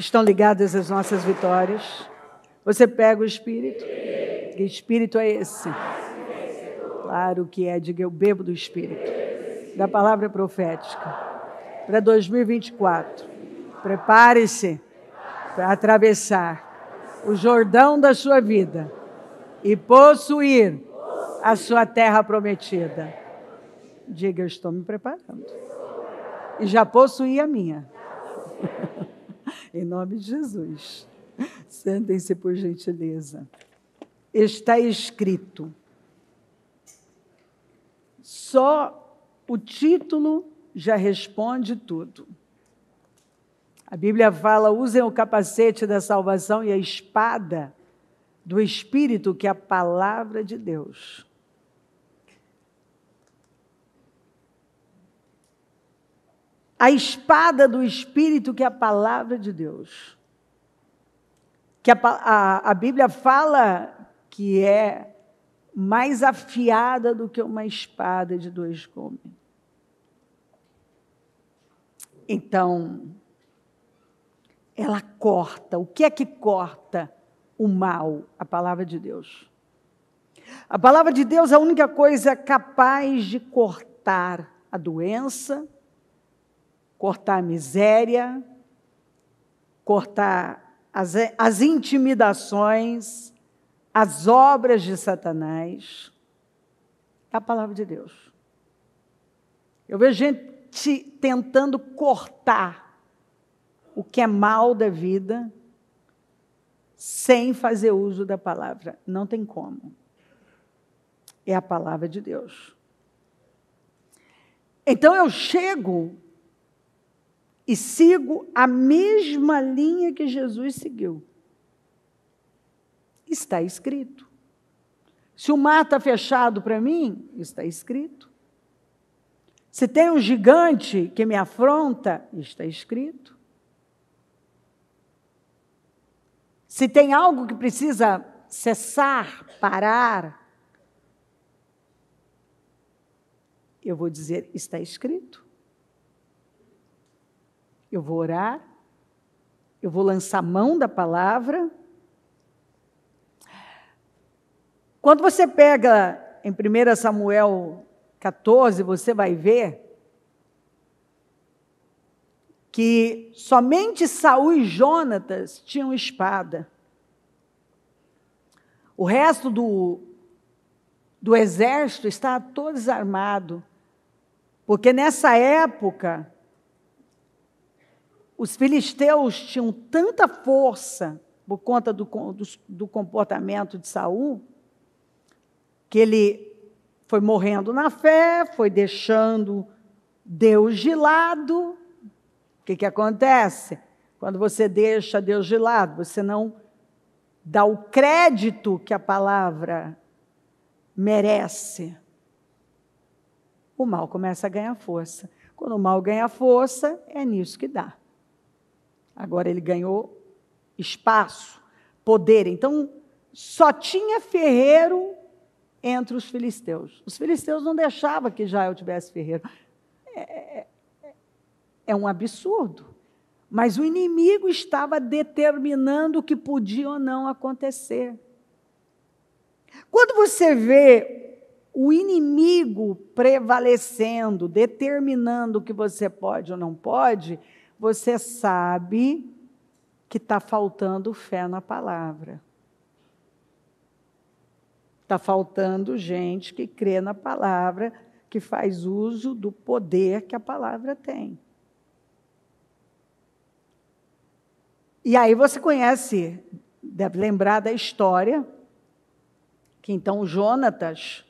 Estão ligadas as nossas vitórias? Você pega o Espírito? Que Espírito é esse? Claro que é, diga eu bebo do Espírito. Da palavra profética. Para 2024. Prepare-se para atravessar o Jordão da sua vida e possuir a sua terra prometida. Diga, eu estou me preparando. E já possuí a minha. Em nome de Jesus. Sentem-se por gentileza. Está escrito. Só o título já responde tudo. A Bíblia fala, usem o capacete da salvação e a espada do Espírito, que é a palavra de Deus. A espada do Espírito, que é a palavra de Deus. Que a Bíblia fala que é mais afiada do que uma espada de dois gumes. Então, ela corta. O que é que corta o mal? A palavra de Deus. A palavra de Deus é a única coisa capaz de cortar a doença, cortar a miséria, cortar as intimidações, as obras de Satanás. É a palavra de Deus. Eu vejo gente tentando cortar o que é mal da vida sem fazer uso da palavra. Não tem como. É a palavra de Deus. Então eu chego e sigo a mesma linha que Jesus seguiu. Está escrito. Se o mar está fechado para mim, está escrito. Se tem um gigante que me afronta, está escrito. Se tem algo que precisa cessar, parar, eu vou dizer, está escrito. Eu vou orar, eu vou lançar mão da palavra. Quando você pega em 1 Samuel 14, você vai ver que somente Saul e Jonatas tinham espada. O resto do exército estava todo desarmado, porque nessa época os filisteus tinham tanta força por conta do comportamento de Saul, que ele foi morrendo na fé, foi deixando Deus de lado. O que acontece? Quando você deixa Deus de lado, você não dá o crédito que a palavra merece. O mal começa a ganhar força. Quando o mal ganha força, é nisso que dá. Agora ele ganhou espaço, poder. Então, só tinha ferreiro entre os filisteus. Os filisteus não deixavam que Israel tivesse ferreiro. É um absurdo. Mas o inimigo estava determinando o que podia ou não acontecer. Quando você vê o inimigo prevalecendo, determinando o que você pode ou não pode, você sabe que está faltando fé na palavra. Está faltando gente que crê na palavra, que faz uso do poder que a palavra tem. E aí você conhece, deve lembrar da história, que então Jonatas,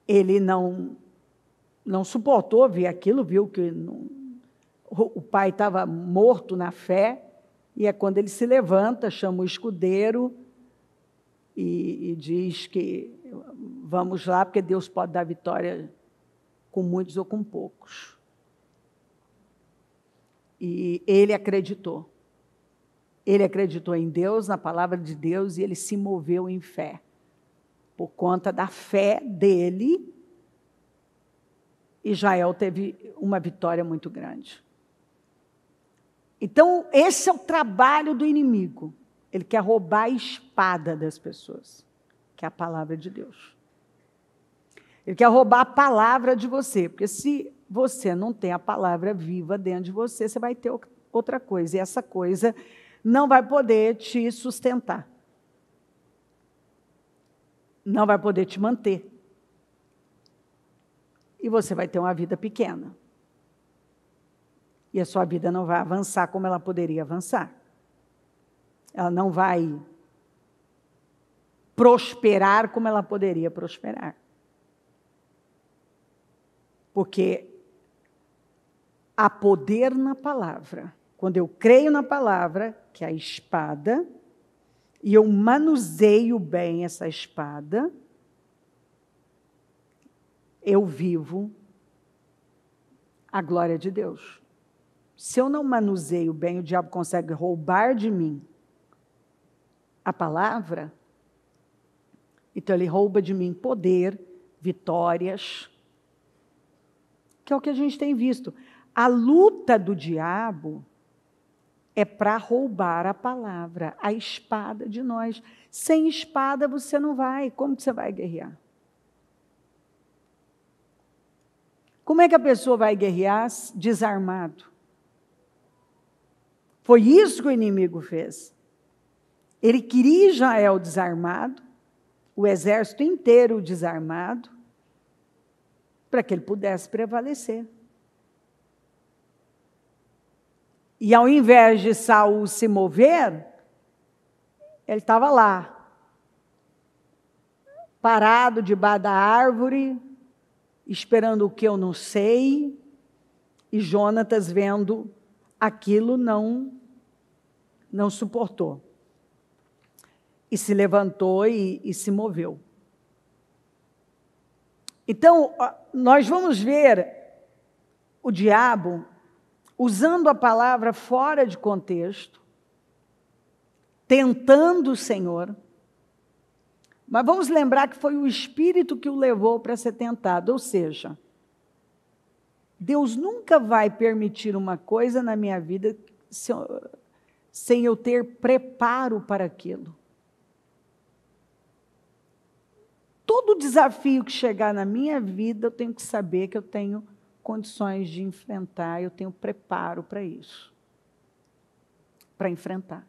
ele não suportou ver aquilo, viu que o pai estava morto na fé, e é quando ele se levanta, chama o escudeiro e diz que vamos lá, porque Deus pode dar vitória com muitos ou com poucos. E ele acreditou. Ele acreditou em Deus, na palavra de Deus, e ele se moveu em fé. Por conta da fé dele, Israel teve uma vitória muito grande. Então, esse é o trabalho do inimigo. Ele quer roubar a espada das pessoas, que é a palavra de Deus. Ele quer roubar a palavra de você, porque se você não tem a palavra viva dentro de você, você vai ter outra coisa, e essa coisa não vai poder te sustentar. Não vai poder te manter. E você vai ter uma vida pequena. E a sua vida não vai avançar como ela poderia avançar. Ela não vai prosperar como ela poderia prosperar. Porque há poder na palavra. Quando eu creio na palavra, que é a espada, e eu manuseio bem essa espada, eu vivo a glória de Deus. Se eu não manuseio bem, o diabo consegue roubar de mim a palavra, então ele rouba de mim poder, vitórias, que é o que a gente tem visto. A luta do diabo é para roubar a palavra, a espada de nós. Sem espada você não vai. Como que você vai guerrear? Como é que a pessoa vai guerrear desarmado? Foi isso que o inimigo fez. Ele queria Israel desarmado, o exército inteiro desarmado, para que ele pudesse prevalecer. E ao invés de Saul se mover, ele estava lá, parado debaixo da árvore, esperando o que eu não sei, e Jonatas vendo aquilo não suportou. E se levantou e se moveu. Então, nós vamos ver o diabo usando a palavra fora de contexto, tentando o Senhor, mas vamos lembrar que foi o Espírito que o levou para ser tentado, ou seja, Deus nunca vai permitir uma coisa na minha vida sem eu ter preparo para aquilo. Todo desafio que chegar na minha vida, eu tenho que saber que eu tenho condições de enfrentar, eu tenho preparo para isso. Para enfrentar.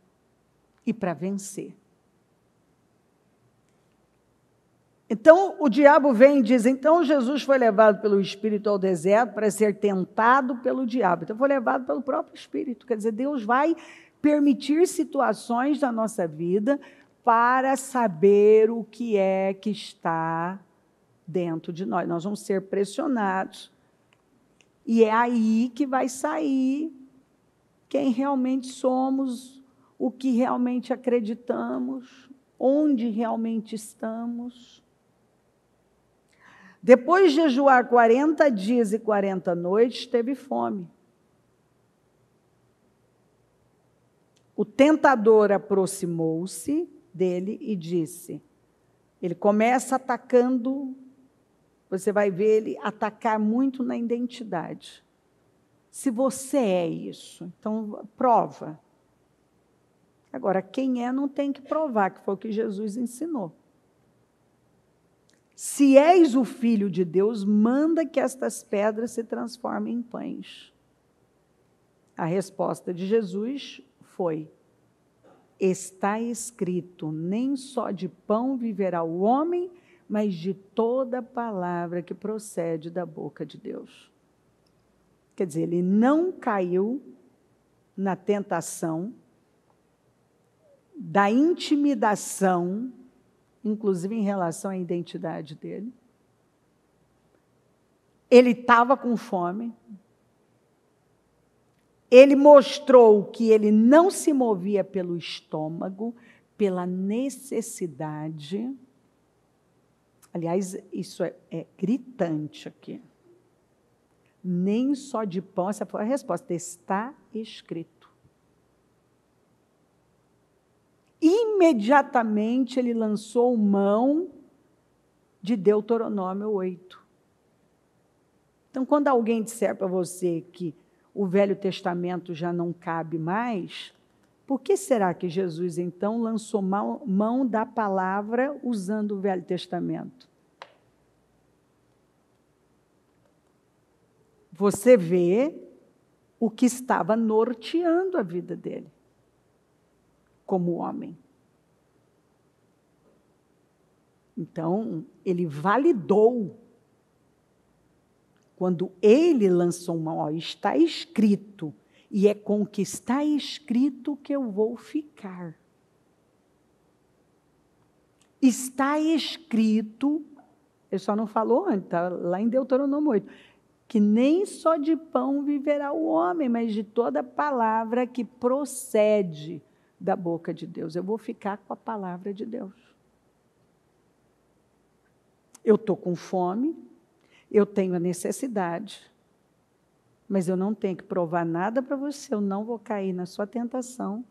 E para vencer. Então, o diabo vem e diz, então Jesus foi levado pelo Espírito ao deserto para ser tentado pelo diabo. Então, foi levado pelo próprio Espírito. Quer dizer, Deus vai permitir situações da nossa vida para saber o que é que está dentro de nós. Nós vamos ser pressionados. E é aí que vai sair quem realmente somos, o que realmente acreditamos, onde realmente estamos. Depois de jejuar 40 dias e 40 noites, teve fome. O tentador aproximou-se dele e disse, ele começa atacando, você vai ver ele atacar muito na identidade. Se você é isso, então prova. Agora, quem é não tem que provar, que foi o que Jesus ensinou. Se és o Filho de Deus, manda que estas pedras se transformem em pães. A resposta de Jesus foi, está escrito, nem só de pão viverá o homem, mas de toda palavra que procede da boca de Deus. Quer dizer, ele não caiu na tentação da intimidação, inclusive em relação à identidade dele. Ele estava com fome. Ele mostrou que ele não se movia pelo estômago, pela necessidade. Aliás, isso é gritante aqui. Nem só de pão, essa foi a resposta, está escrito. Imediatamente ele lançou mão de Deuteronômio 8. Então, quando alguém disser para você que o Velho Testamento já não cabe mais, por que será que Jesus, então, lançou mão da palavra usando o Velho Testamento? Você vê o que estava norteando a vida dele, como homem. Então, ele validou. Quando ele lançou mão, está escrito, e é com o que está escrito que eu vou ficar. Está escrito, ele só não falou antes, está lá em Deuteronômio 8, que nem só de pão viverá o homem, mas de toda palavra que procede da boca de Deus. Eu vou ficar com a palavra de Deus. Eu estou com fome, eu tenho a necessidade, mas eu não tenho que provar nada para você, eu não vou cair na sua tentação.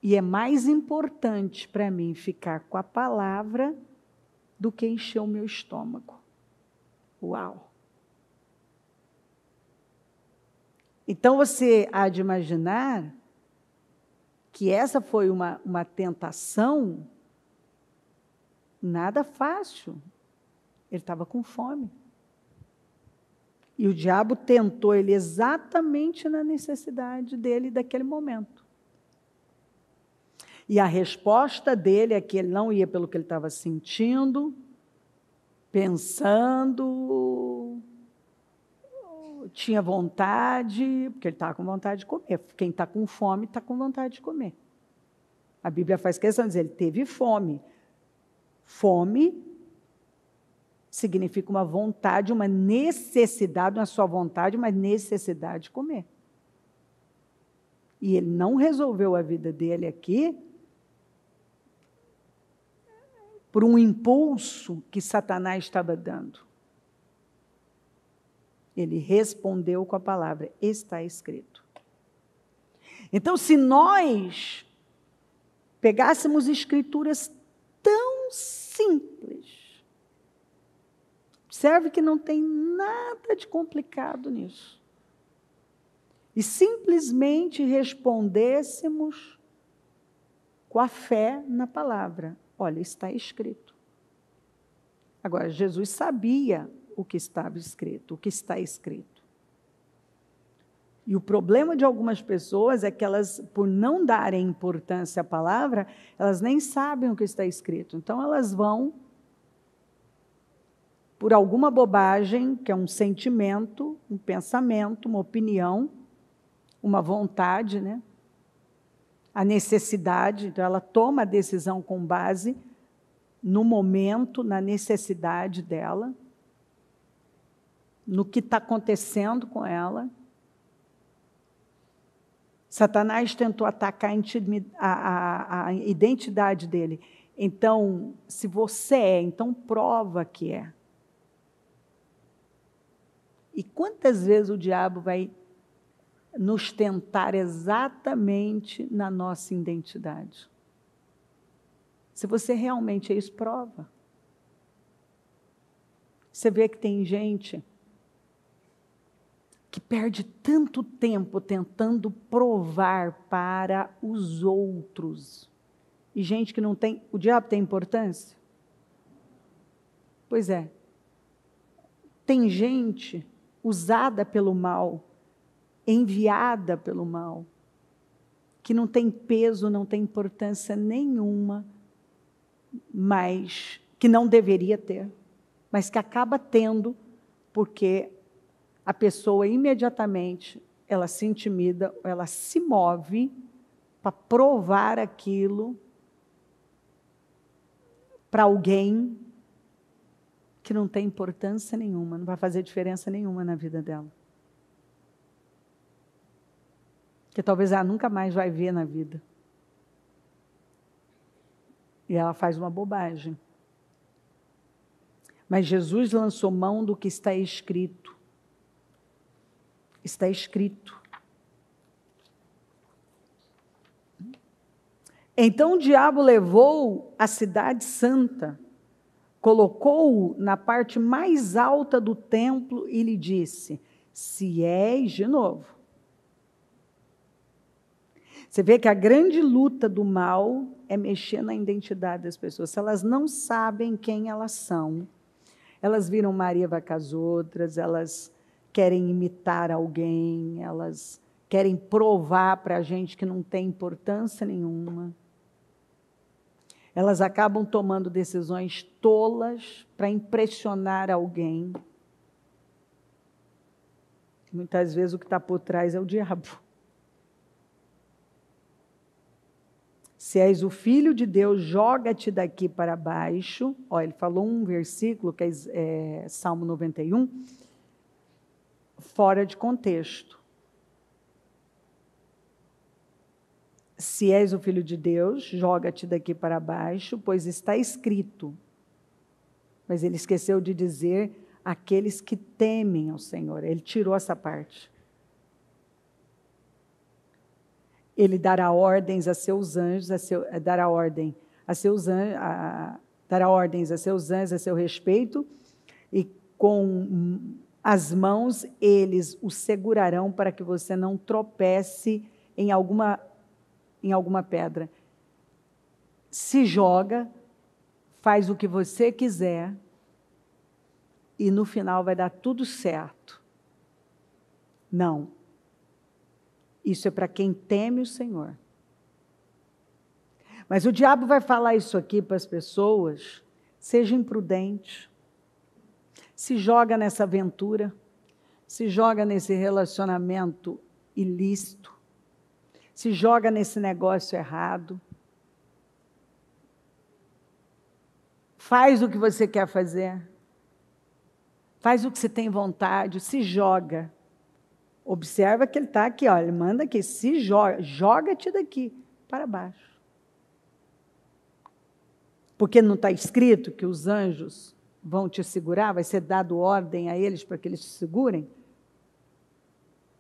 E é mais importante para mim ficar com a palavra do que encher o meu estômago. Uau! Então você há de imaginar que essa foi uma tentação nada fácil. Ele estava com fome. E o diabo tentou ele exatamente na necessidade dele daquele momento. E a resposta dele é que ele não ia pelo que ele estava sentindo, pensando, tinha vontade, porque ele estava com vontade de comer. Quem está com fome está com vontade de comer. A Bíblia faz questão de dizer, ele teve fome. Fome significa uma vontade, uma necessidade, não é só vontade, mas necessidade de comer. E ele não resolveu a vida dele aqui por um impulso que Satanás estava dando. Ele respondeu com a palavra, está escrito. Então, se nós pegássemos escrituras tão simples, observe que não tem nada de complicado nisso, e simplesmente respondêssemos com a fé na palavra, olha, está escrito. Agora, Jesus sabia o que estava escrito, o que está escrito. E o problema de algumas pessoas é que elas, por não darem importância à palavra, elas nem sabem o que está escrito. Então, elas vão, por alguma bobagem, que é um sentimento, um pensamento, uma opinião, uma vontade, né? A necessidade, então ela toma a decisão com base no momento, na necessidade dela, no que está acontecendo com ela. Satanás tentou atacar a identidade dele. Então, se você é, então prova que é. E quantas vezes o diabo vai nos tentar exatamente na nossa identidade? Se você realmente é isso, prova. Você vê que tem gente que perde tanto tempo tentando provar para os outros. E gente que não tem... O diabo tem importância? Pois é. Tem gente usada pelo mal, enviada pelo mal, que não tem peso, não tem importância nenhuma, mas que não deveria ter, mas que acaba tendo, porque a pessoa imediatamente, ela se intimida, ela se move para provar aquilo para alguém que não tem importância nenhuma, não vai fazer diferença nenhuma na vida dela. Que talvez ela nunca mais vai ver na vida. E ela faz uma bobagem. Mas Jesus lançou mão do que está escrito. Está escrito. Então o diabo levou a cidade santa, colocou-o na parte mais alta do templo e lhe disse, Se és, de novo. Você vê que a grande luta do mal é mexer na identidade das pessoas. Se elas não sabem quem elas são, elas viram Maria vai com as outras, elas querem imitar alguém, elas querem provar para a gente que não tem importância nenhuma. Elas acabam tomando decisões tolas para impressionar alguém. Muitas vezes o que está por trás é o diabo. Se és o filho de Deus, joga-te daqui para baixo. Ele falou um versículo, que é Salmo 91, fora de contexto. Se és o filho de Deus, joga-te daqui para baixo, pois está escrito. Mas ele esqueceu de dizer aqueles que temem ao Senhor. Ele tirou essa parte. Ele dará ordens a seus anjos, dará ordens a seus anjos a seu respeito, e com as mãos eles o segurarão para que você não tropece em alguma pedra. Se joga, faz o que você quiser, e no final vai dar tudo certo. Não. Isso é para quem teme o Senhor. Mas o diabo vai falar isso aqui para as pessoas. Seja imprudente. Se joga nessa aventura. Se joga nesse relacionamento ilícito. Se joga nesse negócio errado. Faz o que você quer fazer. Faz o que você tem vontade. Se joga. Observa que ele está aqui, ele manda aqui, se joga, joga-te daqui para baixo. Porque não está escrito que os anjos vão te segurar, vai ser dado ordem a eles para que eles te segurem?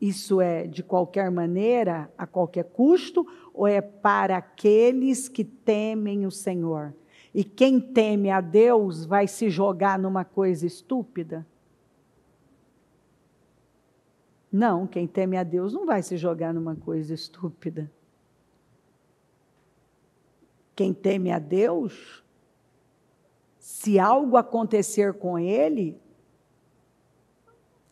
Isso é de qualquer maneira, a qualquer custo, ou é para aqueles que temem o Senhor? E quem teme a Deus vai se jogar numa coisa estúpida? Não, quem teme a Deus não vai se jogar numa coisa estúpida. Quem teme a Deus, se algo acontecer com ele,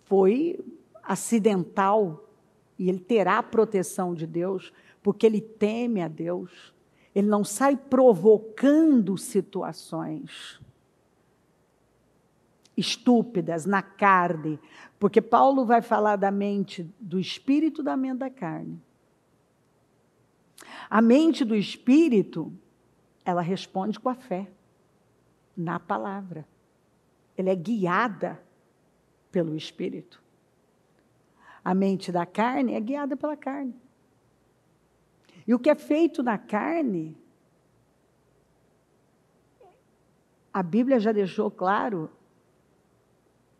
foi acidental, e ele terá a proteção de Deus, porque ele teme a Deus. Ele não sai provocando situações estúpidas na carne, porque Paulo vai falar da mente do espírito e da mente da carne. A mente do espírito, ela responde com a fé, na palavra. Ela é guiada pelo espírito. A mente da carne é guiada pela carne. E o que é feito na carne, a Bíblia já deixou claro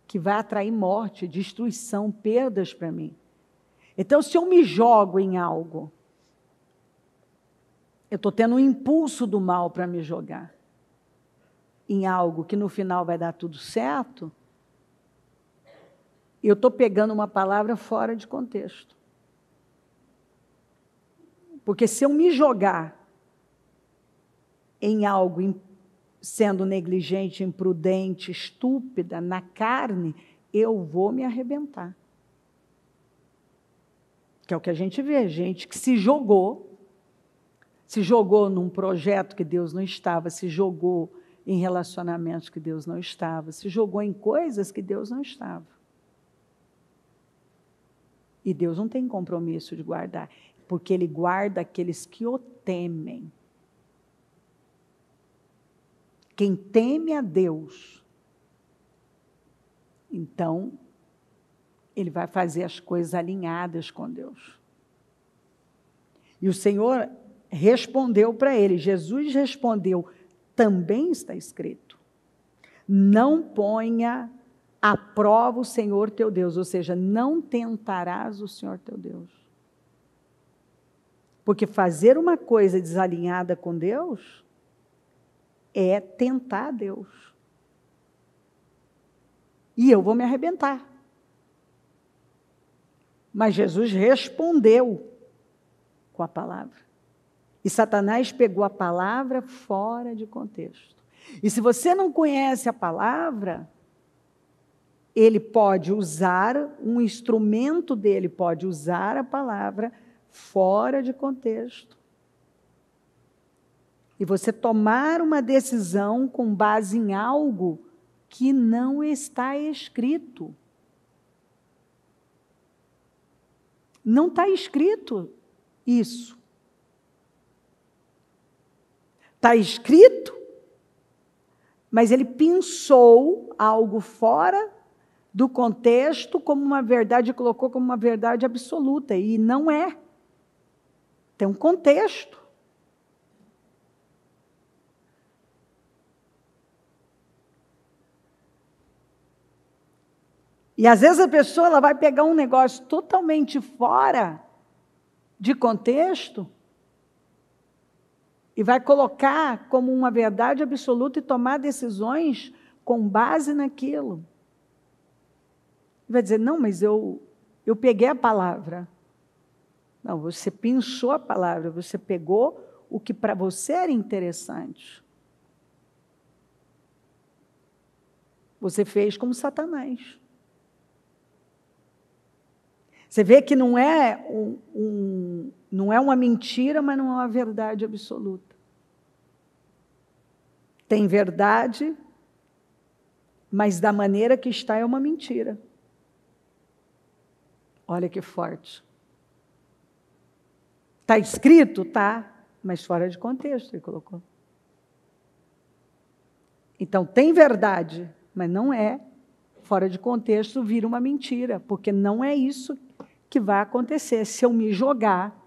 que vai atrair morte, destruição, perdas para mim. Então, se eu me jogo em algo, eu estou tendo um impulso do mal para me jogar em algo que no final vai dar tudo certo, eu estou pegando uma palavra fora de contexto. Porque se eu me jogar em algo sendo negligente, imprudente, estúpida, na carne, eu vou me arrebentar. Que é o que a gente vê, gente que se jogou num projeto que Deus não estava, se jogou em relacionamentos que Deus não estava, se jogou em coisas que Deus não estava. E Deus não tem compromisso de guardar, porque Ele guarda aqueles que o temem. Quem teme a Deus, então, ele vai fazer as coisas alinhadas com Deus. E o Senhor respondeu para ele, Jesus respondeu, também está escrito, não ponha à prova o Senhor teu Deus, ou seja, não tentarás o Senhor teu Deus. Porque fazer uma coisa desalinhada com Deus é tentar Deus. E eu vou me arrebentar. Mas Jesus respondeu com a palavra. E Satanás pegou a palavra fora de contexto. E se você não conhece a palavra, ele pode usar, um instrumento dele pode usar a palavra fora de contexto. E você tomar uma decisão com base em algo que não está escrito. Não está escrito isso. Está escrito, mas ele pensou algo fora do contexto como uma verdade, colocou como uma verdade absoluta, e não é. Tem um contexto. E às vezes a pessoa ela vai pegar um negócio totalmente fora de contexto e vai colocar como uma verdade absoluta e tomar decisões com base naquilo. E vai dizer, não, mas eu peguei a palavra. Não, você pensou a palavra, você pegou o que para você era interessante. Você fez como Satanás. Você vê que não é não é uma mentira, mas não é uma verdade absoluta. Tem verdade, mas da maneira que está é uma mentira. Olha que forte. Está escrito? Tá, mas fora de contexto, ele colocou. Então, tem verdade, mas não é. Fora de contexto, vira uma mentira, porque não é isso que vai acontecer. Se eu me jogar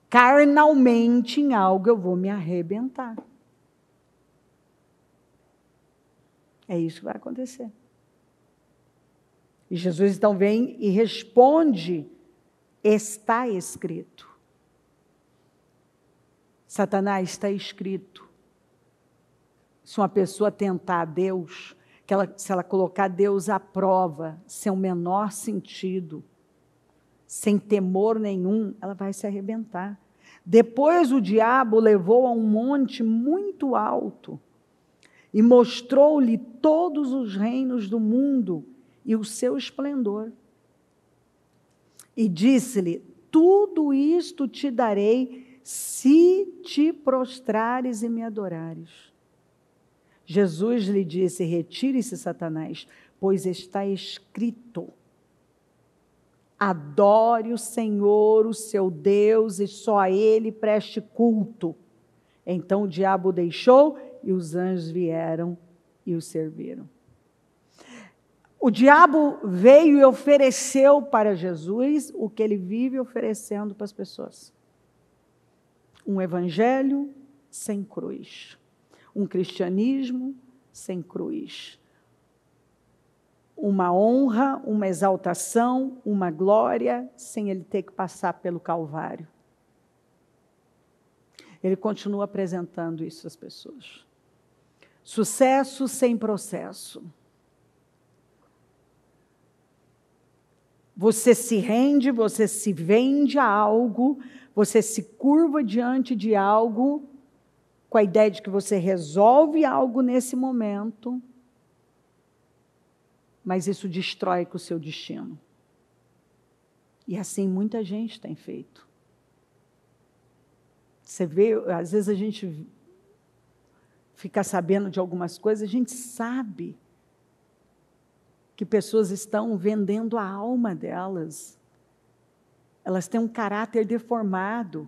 carnalmente em algo, eu vou me arrebentar. É isso que vai acontecer. E Jesus então vem e responde, está escrito. Satanás, está escrito. Se uma pessoa tentar Deus, se ela colocar Deus à prova, sem o menor sentido, sem temor nenhum, ela vai se arrebentar. Depois o diabo levou a um monte muito alto e mostrou-lhe todos os reinos do mundo e o seu esplendor. E disse-lhe, tudo isto te darei se te prostrares e me adorares. Jesus lhe disse, retire-se, Satanás, pois está escrito, adore o Senhor, o seu Deus, e só a Ele preste culto. Então o diabo o deixou, e os anjos vieram e o serviram. O diabo veio e ofereceu para Jesus o que ele vive oferecendo para as pessoas. Um evangelho sem cruz. Um cristianismo sem cruz. Uma honra, uma exaltação, uma glória, sem ele ter que passar pelo Calvário. Ele continua apresentando isso às pessoas. Sucesso sem processo. Você se rende, você se vende a algo, você se curva diante de algo, com a ideia de que você resolve algo nesse momento, mas isso destrói com o seu destino. E assim muita gente tem feito. Você vê, às vezes a gente fica sabendo de algumas coisas, a gente sabe que pessoas estão vendendo a alma delas. Elas têm um caráter deformado.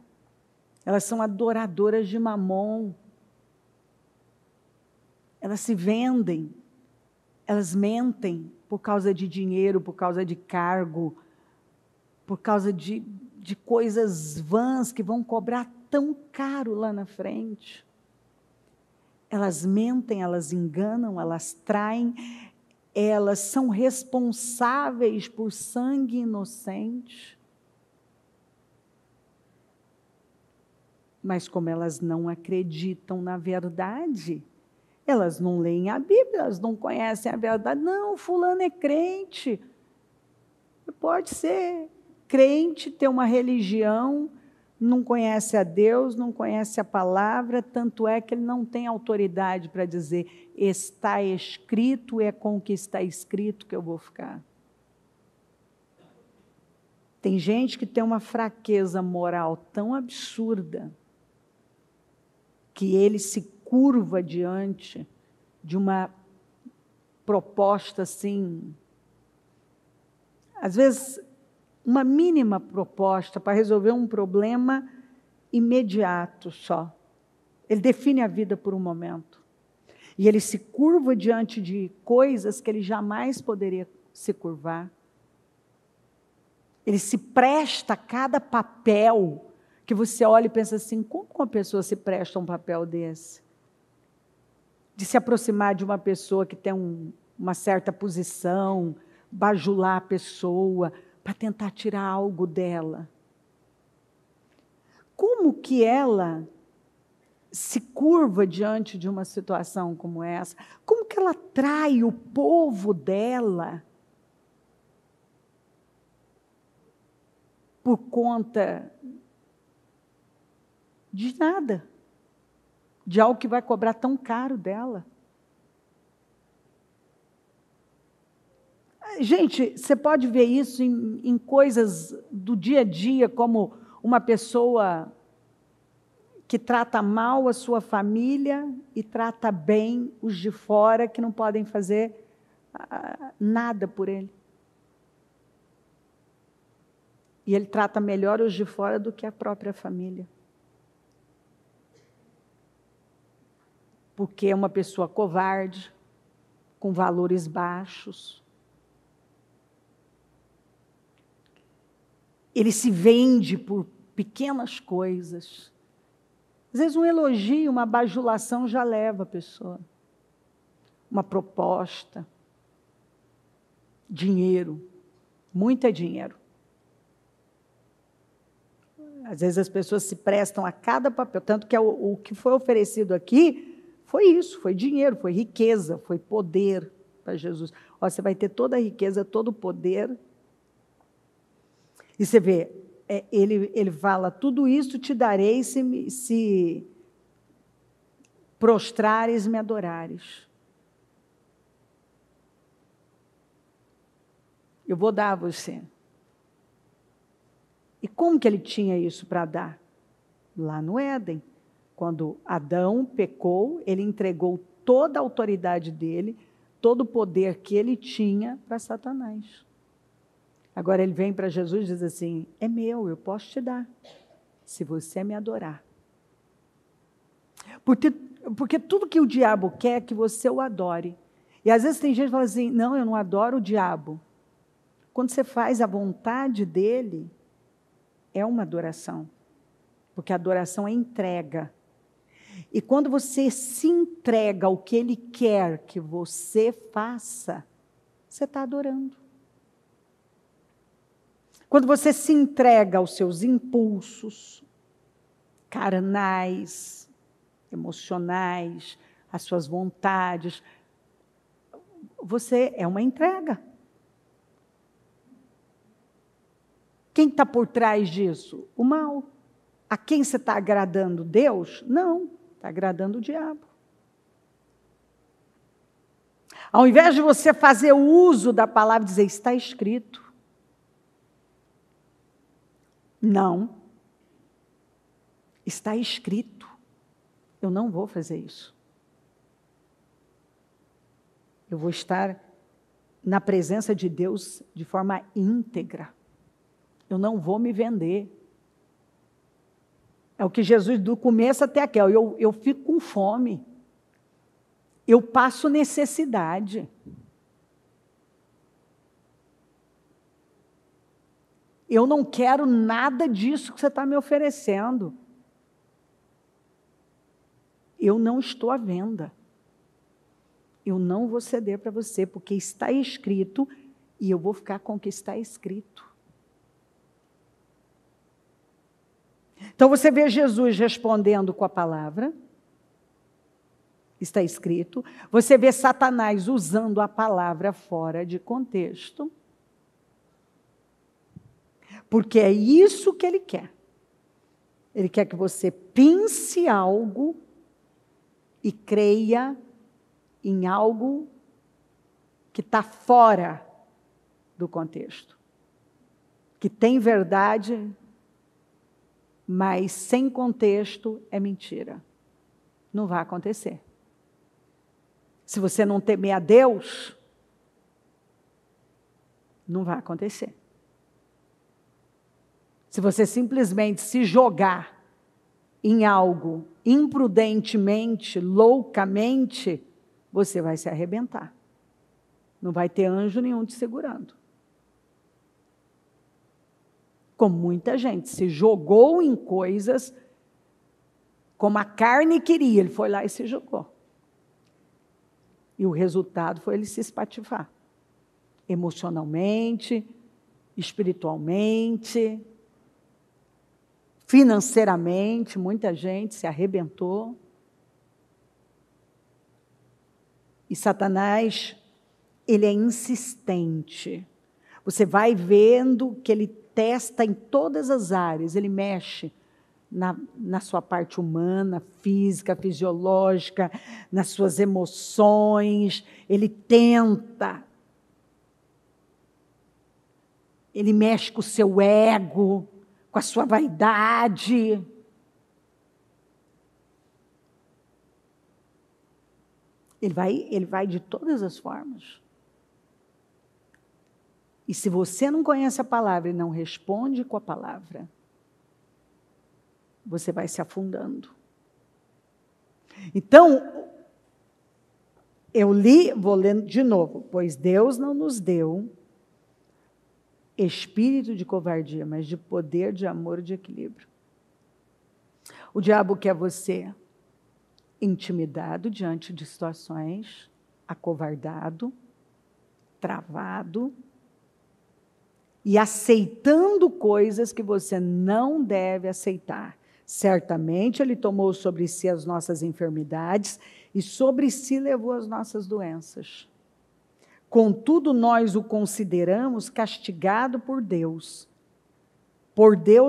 Elas são adoradoras de Mamon. Elas se vendem. Elas mentem por causa de dinheiro, por causa de cargo, por causa de coisas vãs que vão cobrar tão caro lá na frente. Elas mentem, elas enganam, elas traem, elas são responsáveis por sangue inocente. Mas como elas não acreditam na verdade, elas não leem a Bíblia, elas não conhecem a verdade. Não, fulano é crente. pode ser crente, ter uma religião, não conhece a Deus, não conhece a palavra, tanto é que ele não tem autoridade para dizer, está escrito, é com o que está escrito que eu vou ficar. Tem gente que tem uma fraqueza moral tão absurda que ele se curva diante de uma proposta assim, às vezes uma mínima proposta para resolver um problema imediato só. Ele define a vida por um momento. E ele se curva diante de coisas que ele jamais poderia se curvar. Ele se presta a cada papel que você olha e pensa assim, como uma pessoa se presta a um papel desse? De se aproximar de uma pessoa que tem uma certa posição, bajular a pessoa, para tentar tirar algo dela. Como que ela se curva diante de uma situação como essa? Como que ela atrai o povo dela por conta de nada, de algo que vai cobrar tão caro dela? Gente, você pode ver isso em coisas do dia a dia, como uma pessoa que trata mal a sua família e trata bem os de fora que não podem fazer nada por ele. E ele trata melhor os de fora do que a própria família. Porque é uma pessoa covarde, com valores baixos. Ele se vende por pequenas coisas. Às vezes um elogio, uma bajulação já leva a pessoa. Uma proposta. Dinheiro. Muito dinheiro. Às vezes as pessoas se prestam a cada papel. Tanto que o que foi oferecido aqui foi isso, foi dinheiro, foi riqueza, foi poder para Jesus. Ó, você vai ter toda a riqueza, todo o poder. E você vê, ele fala, tudo isso te darei se prostrares e me adorares. Eu vou dar a você. E como que ele tinha isso para dar? Lá no Éden. Quando Adão pecou, ele entregou toda a autoridade dele, todo o poder que ele tinha para Satanás. Agora ele vem para Jesus e diz assim, é meu, eu posso te dar, se você me adorar. Porque tudo que o diabo quer é que você o adore. E às vezes tem gente que fala assim, não, eu não adoro o diabo. Quando você faz a vontade dele, é uma adoração. Porque a adoração é entrega. E quando você se entrega ao que ele quer que você faça, você está adorando. Quando você se entrega aos seus impulsos carnais, emocionais, às suas vontades, você é uma entrega. Quem está por trás disso? O mal. A quem você está agradando? Deus? Não, está agradando o diabo. Ao invés de você fazer uso da palavra e dizer, está escrito. Não. Está escrito. Eu não vou fazer isso. Eu vou estar na presença de Deus de forma íntegra. Eu não vou me vender. É o que Jesus, do começo até aqui, eu fico com fome. Eu passo necessidade. Eu não quero nada disso que você está me oferecendo. Eu não estou à venda. Eu não vou ceder para você, porque está escrito e eu vou ficar com o que está escrito. Então você vê Jesus respondendo com a palavra, está escrito. Você vê Satanás usando a palavra fora de contexto. Porque é isso que ele quer. Ele quer que você pense algo e creia em algo que está fora do contexto. Que tem verdade, mas sem contexto é mentira. Não vai acontecer. Se você não temer a Deus, não vai acontecer. Se você simplesmente se jogar em algo imprudentemente, loucamente, você vai se arrebentar. Não vai ter anjo nenhum te segurando. Como muita gente se jogou em coisas como a carne queria, ele foi lá e se jogou. E o resultado foi ele se espatifar. Emocionalmente, espiritualmente, financeiramente, muita gente se arrebentou. E Satanás, ele é insistente. Você vai vendo que ele testa em todas as áreas, ele mexe na sua parte humana, física, fisiológica, nas suas emoções, ele tenta. Ele mexe com o seu ego, com a sua vaidade. Ele vai de todas as formas. E se você não conhece a palavra e não responde com a palavra, você vai se afundando. Então, vou lendo de novo. Pois Deus não nos deu espírito de covardia, mas de poder, de amor e de equilíbrio. O diabo quer você intimidado diante de situações, acovardado, travado, e aceitando coisas que você não deve aceitar. Certamente ele tomou sobre si as nossas enfermidades e sobre si levou as nossas doenças. Contudo, nós o consideramos castigado por Deus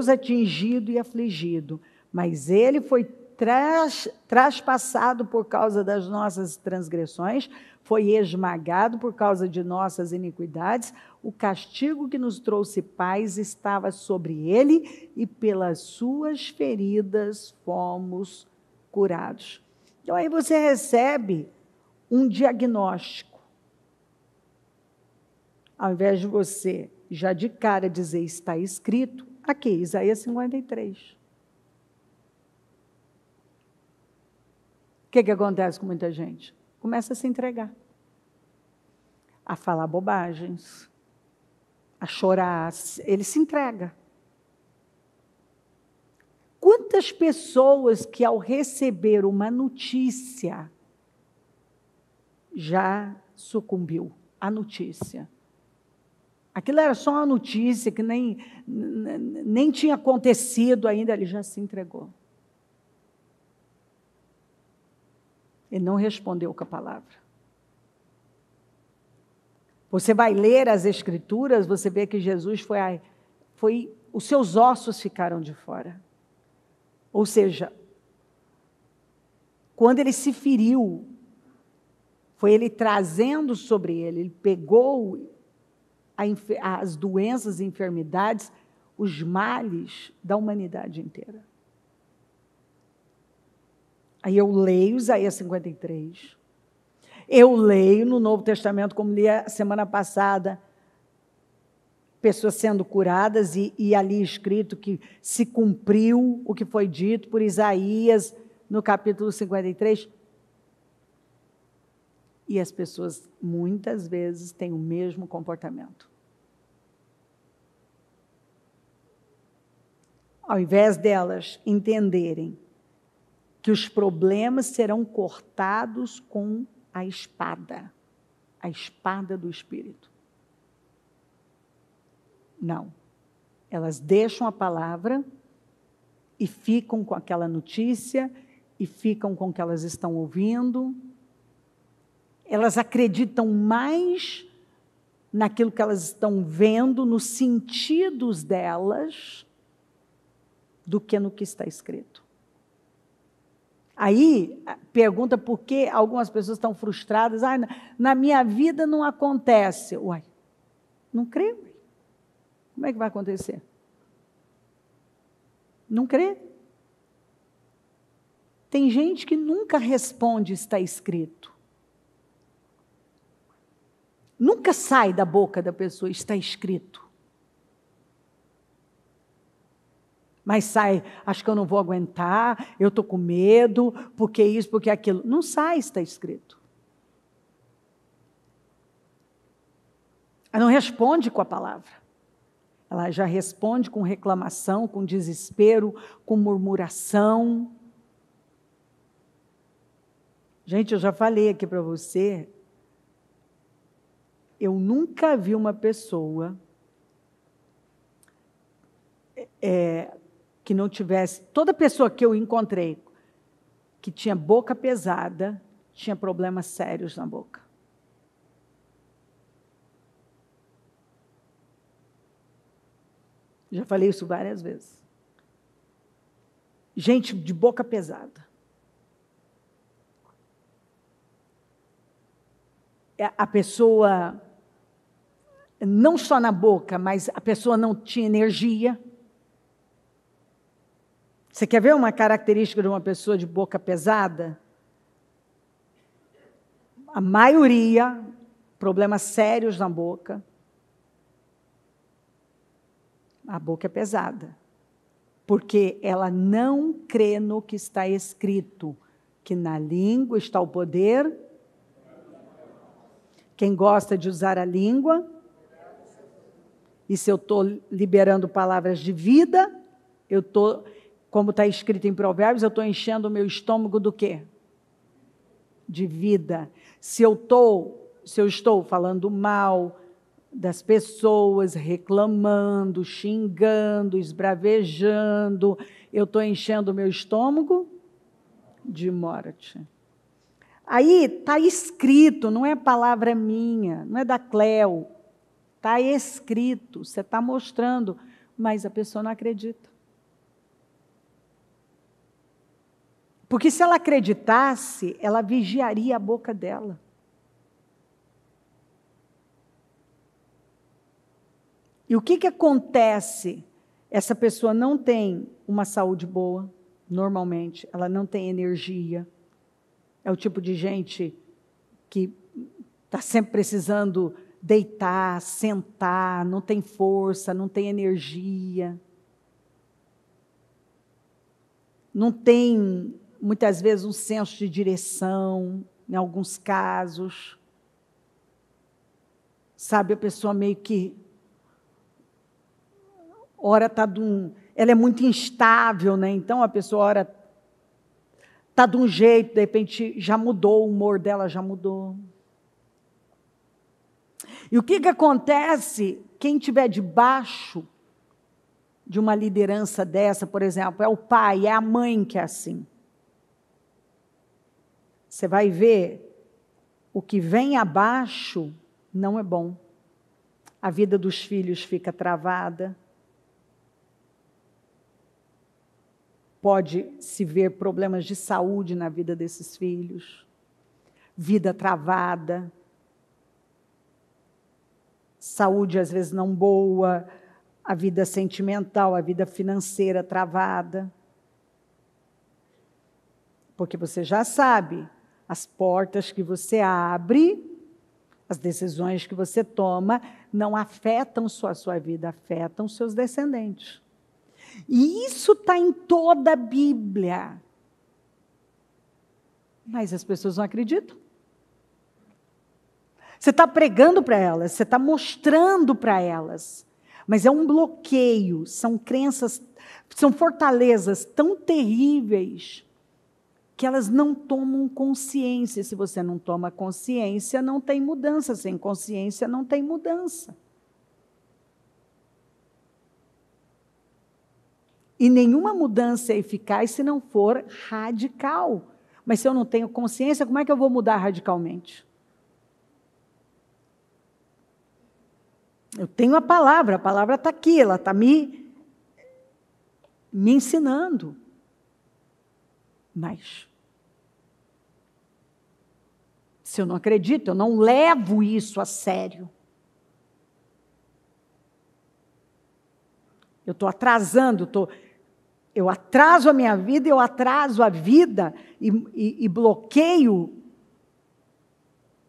atingido e afligido, mas ele foi traspassado por causa das nossas transgressões, foi esmagado por causa de nossas iniquidades, o castigo que nos trouxe paz estava sobre ele, e pelas suas feridas fomos curados. Então aí você recebe um diagnóstico. Ao invés de você já de cara dizer está escrito, aqui, Isaías 53. O que acontece com muita gente? Começa a se entregar, a falar bobagens, a chorar, ele se entrega. Quantas pessoas que ao receber uma notícia já sucumbiu à notícia? Aquilo era só uma notícia que nem tinha acontecido ainda, ele já se entregou. Ele não respondeu com a palavra. Você vai ler as Escrituras, você vê que Jesus os seus ossos ficaram de fora. Ou seja, quando ele se feriu, foi ele trazendo sobre ele pegou as doenças e enfermidades, os males da humanidade inteira. Aí eu leio Isaías 53, eu leio no Novo Testamento, como li a semana passada, pessoas sendo curadas e ali escrito que se cumpriu o que foi dito por Isaías no capítulo 53. E as pessoas, muitas vezes, têm o mesmo comportamento. Ao invés delas entenderem que os problemas serão cortados com a espada do Espírito. Não. Elas deixam a palavra e ficam com aquela notícia, e ficam com o que elas estão ouvindo. Elas acreditam mais naquilo que elas estão vendo, nos sentidos delas, do que no que está escrito. Aí, pergunta por que algumas pessoas estão frustradas. Na minha vida não acontece. Uai, não crê? Como é que vai acontecer? Não crê? Tem gente que nunca responde está escrito. Nunca sai da boca da pessoa está escrito. Mas sai, acho que eu não vou aguentar, eu estou com medo, porque isso, porque aquilo. Não sai, está escrito. Ela não responde com a palavra. Ela já responde com reclamação, com desespero, com murmuração. Gente, eu já falei aqui para você, eu nunca vi uma pessoa que não tivesse... Toda pessoa que eu encontrei que tinha boca pesada, tinha problemas sérios na boca. Já falei isso várias vezes. Gente de boca pesada. A pessoa, não só na boca, mas a pessoa não tinha energia. Você quer ver uma característica de uma pessoa de boca pesada? A maioria, problemas sérios na boca. A boca é pesada. Porque ela não crê no que está escrito, que na língua está o poder. Quem gosta de usar a língua, e se eu estou liberando palavras de vida, eu estou, como está escrito em Provérbios, eu estou enchendo o meu estômago do quê? De vida. Se eu estou falando mal das pessoas, reclamando, xingando, esbravejando, eu estou enchendo o meu estômago de morte. Aí está escrito, não é palavra minha, não é da Cleo, está escrito, você está mostrando, mas a pessoa não acredita. Porque se ela acreditasse, ela vigiaria a boca dela. E o que acontece? Essa pessoa não tem uma saúde boa, normalmente, ela não tem energia. É o tipo de gente que está sempre precisando deitar, sentar, não tem força, não tem energia. Não tem, muitas vezes, um senso de direção, em alguns casos. Sabe, a pessoa meio que... Ora está ela é muito instável, né? Então a pessoa ora está de um jeito, de repente já mudou, o humor dela já mudou. E o que acontece? Quem estiver debaixo de uma liderança dessa, por exemplo, é o pai, é a mãe que é assim. Você vai ver, o que vem abaixo não é bom. A vida dos filhos fica travada. Pode se ver problemas de saúde na vida desses filhos, vida travada, saúde às vezes não boa, a vida sentimental, a vida financeira travada. Porque você já sabe, as portas que você abre, as decisões que você toma, não afetam só a sua vida, afetam seus descendentes. E isso está em toda a Bíblia. Mas as pessoas não acreditam. Você está pregando para elas, você está mostrando para elas. Mas é um bloqueio, são crenças, são fortalezas tão terríveis que elas não tomam consciência. Se você não toma consciência, não tem mudança. Sem consciência, não tem mudança. E nenhuma mudança é eficaz se não for radical. Mas se eu não tenho consciência, como é que eu vou mudar radicalmente? Eu tenho a palavra está aqui, ela está me ensinando. Mas, se eu não acredito, eu não levo isso a sério. Eu estou atrasando, eu atraso a minha vida, eu atraso a vida e bloqueio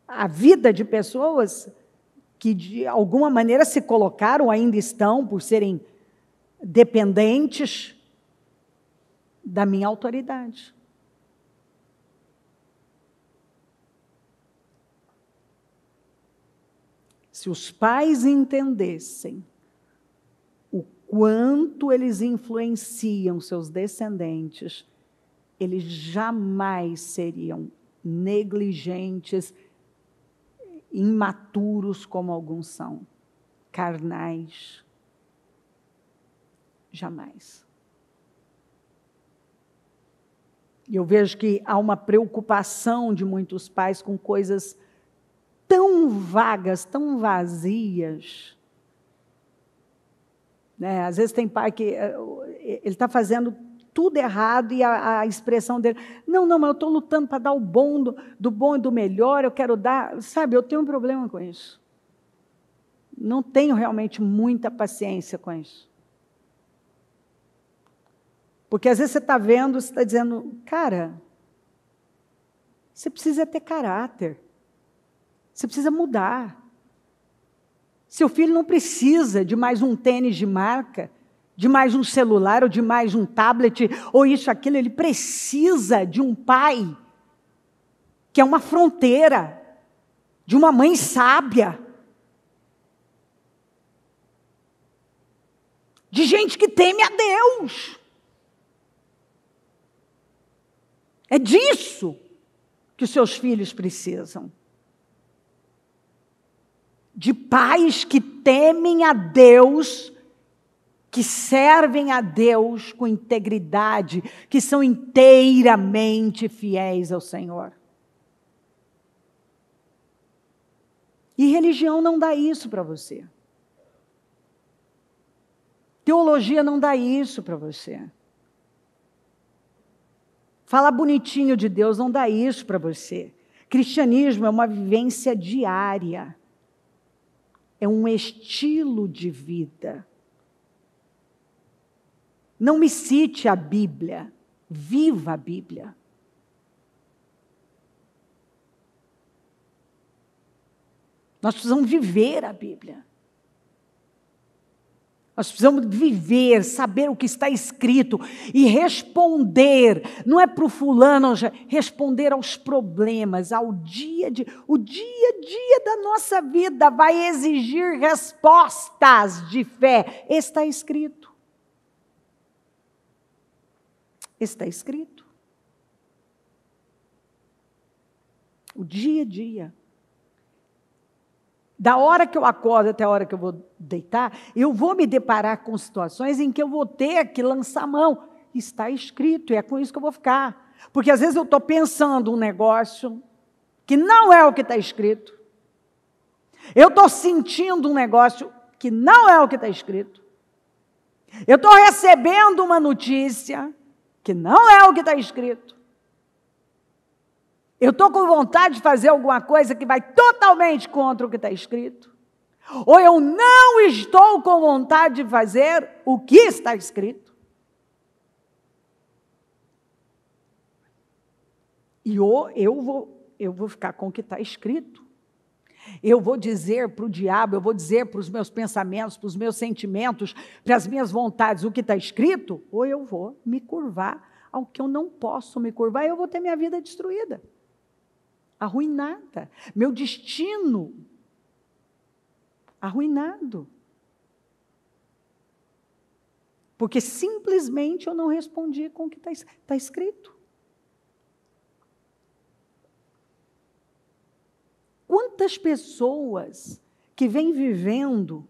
a vida de pessoas que, de alguma maneira, se colocaram, ainda estão, por serem dependentes da minha autoridade. Se os pais entendessem o quanto eles influenciam seus descendentes, eles jamais seriam negligentes, imaturos como alguns são, carnais. Jamais. E eu vejo que há uma preocupação de muitos pais com coisas tão vagas, tão vazias. Né? Às vezes tem pai que ele está fazendo tudo errado e a expressão dele, não, mas eu estou lutando para dar o bom, do bom e do melhor, eu quero dar, sabe, eu tenho um problema com isso. Não tenho realmente muita paciência com isso. Porque às vezes você está vendo, você está dizendo, cara, você precisa ter caráter. Você precisa mudar. Seu filho não precisa de mais um tênis de marca, de mais um celular, ou de mais um tablet, ou isso, aquilo. Ele precisa de um pai que é uma fronteira, de uma mãe sábia, de gente que teme a Deus. É disso que os seus filhos precisam. De pais que temem a Deus, que servem a Deus com integridade, que são inteiramente fiéis ao Senhor. E religião não dá isso para você. Teologia não dá isso para você. Falar bonitinho de Deus não dá isso para você. Cristianismo é uma vivência diária. É um estilo de vida. Não me cite a Bíblia, viva a Bíblia. Nós precisamos viver a Bíblia. Nós precisamos viver, saber o que está escrito e responder, não é para o fulano, responder aos problemas, o dia a dia da nossa vida vai exigir respostas de fé. Está escrito. Está escrito. O dia a dia. Da hora que eu acordo até a hora que eu vou deitar, eu vou me deparar com situações em que eu vou ter que lançar a mão. Está escrito, e é com isso que eu vou ficar. Porque às vezes eu estou pensando um negócio que não é o que está escrito. Eu estou sentindo um negócio que não é o que está escrito. Eu estou recebendo uma notícia que não é o que está escrito. Eu estou com vontade de fazer alguma coisa que vai totalmente contra o que está escrito. Ou eu não estou com vontade de fazer o que está escrito. E eu vou ficar com o que está escrito. Eu vou dizer para o diabo, eu vou dizer para os meus pensamentos, para os meus sentimentos, para as minhas vontades o que está escrito, ou eu vou me curvar ao que eu não posso me curvar e eu vou ter minha vida destruída. Arruinada, meu destino arruinado, porque simplesmente eu não respondi com o que está escrito. Quantas pessoas que vêm vivendo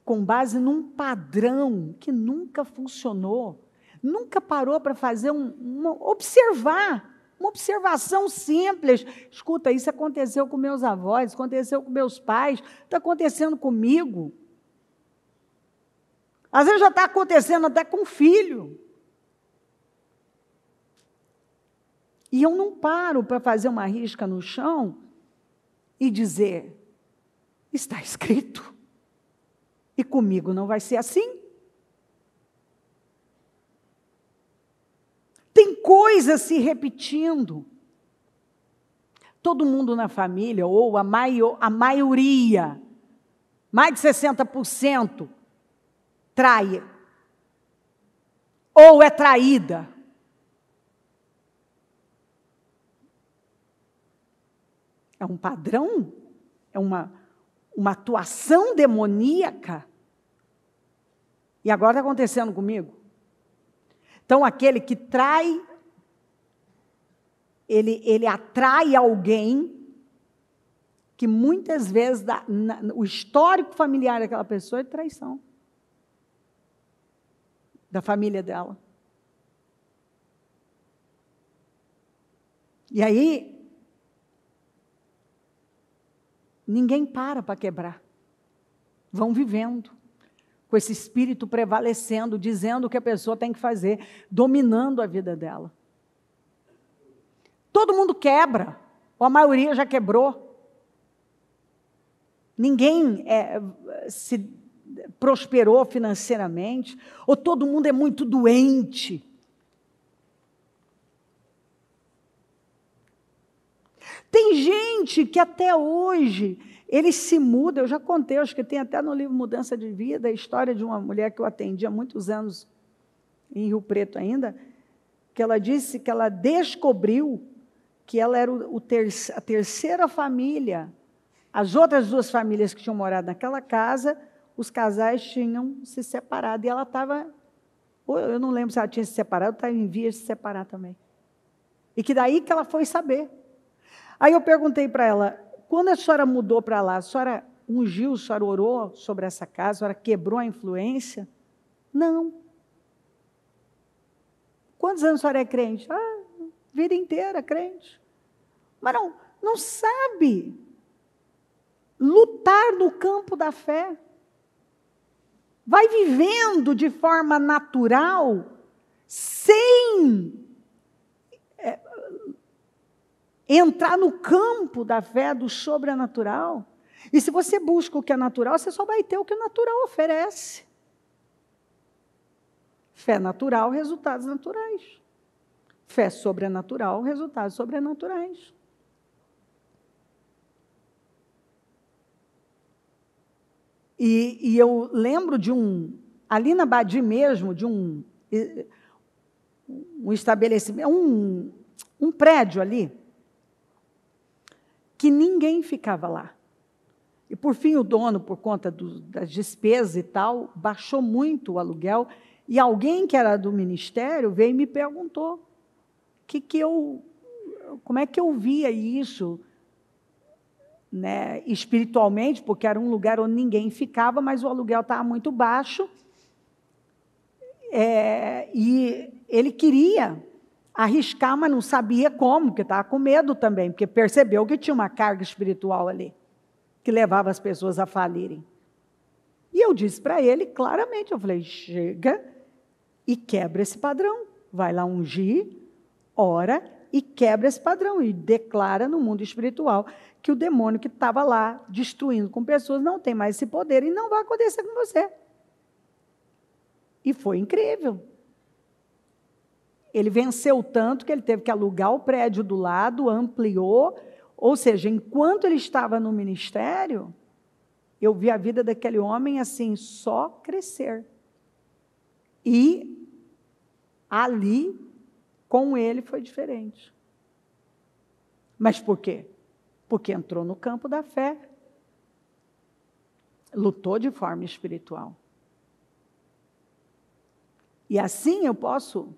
com base num padrão que nunca funcionou, nunca parou para fazer observar uma observação simples. Escuta, isso aconteceu com meus avós, aconteceu com meus pais, está acontecendo comigo. Às vezes já está acontecendo até com o filho. E eu não paro para fazer uma risca no chão e dizer, está escrito, e comigo não vai ser assim. Tem coisas se repetindo. Todo mundo na família, ou a maioria, mais de 60%, trai. Ou é traída. É um padrão? É uma atuação demoníaca? E agora está acontecendo comigo. Então, aquele que trai, ele atrai alguém que muitas vezes, o histórico familiar daquela pessoa é traição. Da família dela. E aí, ninguém para quebrar. Vão vivendo. Com esse espírito prevalecendo, dizendo o que a pessoa tem que fazer, dominando a vida dela. Todo mundo quebra, ou a maioria já quebrou. Ninguém se prosperou financeiramente, ou todo mundo é muito doente. Tem gente que até hoje, ele se muda, eu já contei, acho que tem até no livro Mudança de Vida, a história de uma mulher que eu atendi há muitos anos, em Rio Preto ainda, que ela disse que ela descobriu que ela era a terceira família. As outras duas famílias que tinham morado naquela casa, os casais tinham se separado, e ela estava, eu não lembro se ela tinha se separado, estava em vias de se separar também. E que daí que ela foi saber. Aí eu perguntei para ela, quando a senhora mudou para lá, a senhora ungiu, a senhora orou sobre essa casa, a senhora quebrou a influência? Não. Quantos anos a senhora é crente? Vida inteira crente. Mas não sabe lutar no campo da fé. Vai vivendo de forma natural, sem entrar no campo da fé, do sobrenatural. E se você busca o que é natural, você só vai ter o que o natural oferece. Fé natural, resultados naturais. Fé sobrenatural, resultados sobrenaturais. E eu lembro de ali na Badi mesmo, de um estabelecimento, um prédio ali, que ninguém ficava lá. E, por fim, o dono, por conta das despesas e tal, baixou muito o aluguel, e alguém que era do ministério veio e me perguntou como é que eu via isso, né, espiritualmente, porque era um lugar onde ninguém ficava, mas o aluguel estava muito baixo, e ele queria arriscar, mas não sabia como, porque estava com medo também, porque percebeu que tinha uma carga espiritual ali, que levava as pessoas a falirem. E eu disse para ele claramente, eu falei, chega e quebra esse padrão, vai lá ungir, ora e quebra esse padrão, e declara no mundo espiritual que o demônio que estava lá, destruindo com pessoas, não tem mais esse poder, e não vai acontecer com você. E foi incrível. Ele venceu tanto que ele teve que alugar o prédio do lado, ampliou, ou seja, enquanto ele estava no ministério, eu vi a vida daquele homem assim, só crescer. E ali, com ele, foi diferente. Mas por quê? Porque entrou no campo da fé, lutou de forma espiritual. E assim eu posso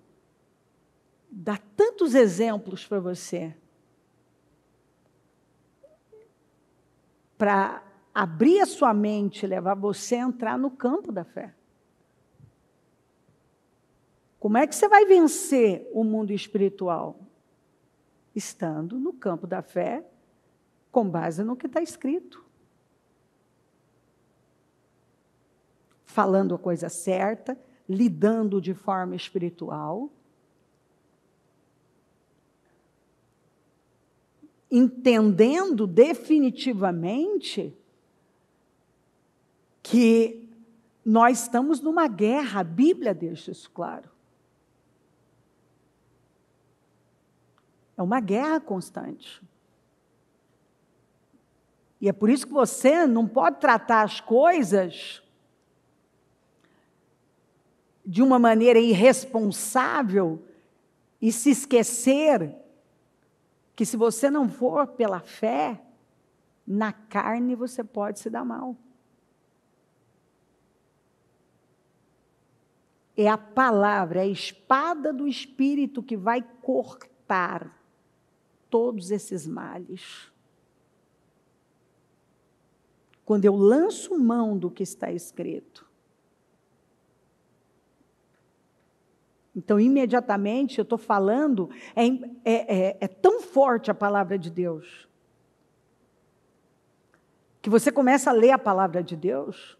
dar tantos exemplos para você, para abrir a sua mente, levar você a entrar no campo da fé. Como é que você vai vencer o mundo espiritual? estando no campo da fé, com base no que está escrito. Falando a coisa certa, lidando de forma espiritual, entendendo definitivamente que nós estamos numa guerra, a Bíblia deixa isso claro. É uma guerra constante. E é por isso que você não pode tratar as coisas de uma maneira irresponsável e se esquecer que se você não for pela fé, na carne você pode se dar mal. É a palavra, é a espada do Espírito que vai cortar todos esses males. Quando eu lanço mão do que está escrito, então, imediatamente, eu estou falando, é tão forte a palavra de Deus, que você começa a ler a palavra de Deus,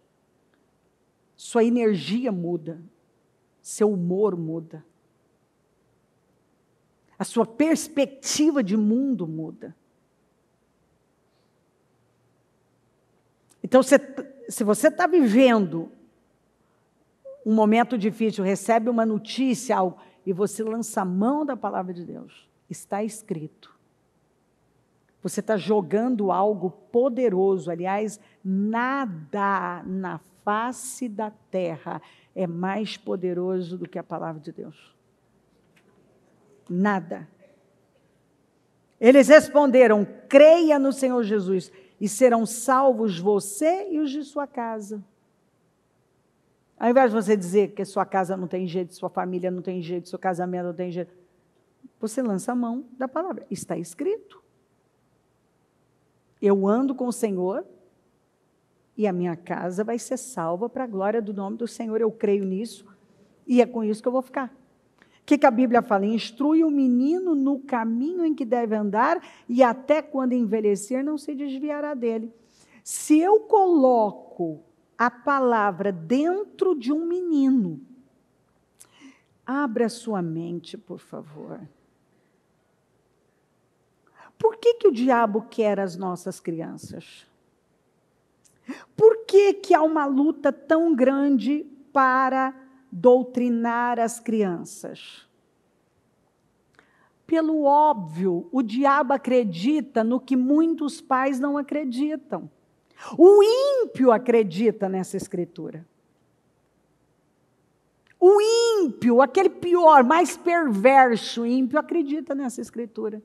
sua energia muda, seu humor muda, a sua perspectiva de mundo muda. Então, se você está vivendo um momento difícil, recebe uma notícia, algo, e você lança a mão da palavra de Deus, está escrito. Você está jogando algo poderoso. Aliás, nada na face da terra é mais poderoso do que a palavra de Deus. Nada. Eles responderam: creia no Senhor Jesus, e serão salvos você e os de sua casa. Ao invés de você dizer que sua casa não tem jeito, sua família não tem jeito, seu casamento não tem jeito, você lança a mão da palavra. Está escrito. Eu ando com o Senhor e a minha casa vai ser salva para a glória do nome do Senhor. Eu creio nisso e é com isso que eu vou ficar. O que a Bíblia fala? Instrui o menino no caminho em que deve andar e até quando envelhecer não se desviará dele. Se eu coloco a palavra dentro de um menino, abra sua mente, por favor. Por que o diabo quer as nossas crianças? Por que há uma luta tão grande para doutrinar as crianças? Pelo óbvio, o diabo acredita no que muitos pais não acreditam. O ímpio acredita nessa escritura. O ímpio, aquele pior, mais perverso ímpio, acredita nessa escritura.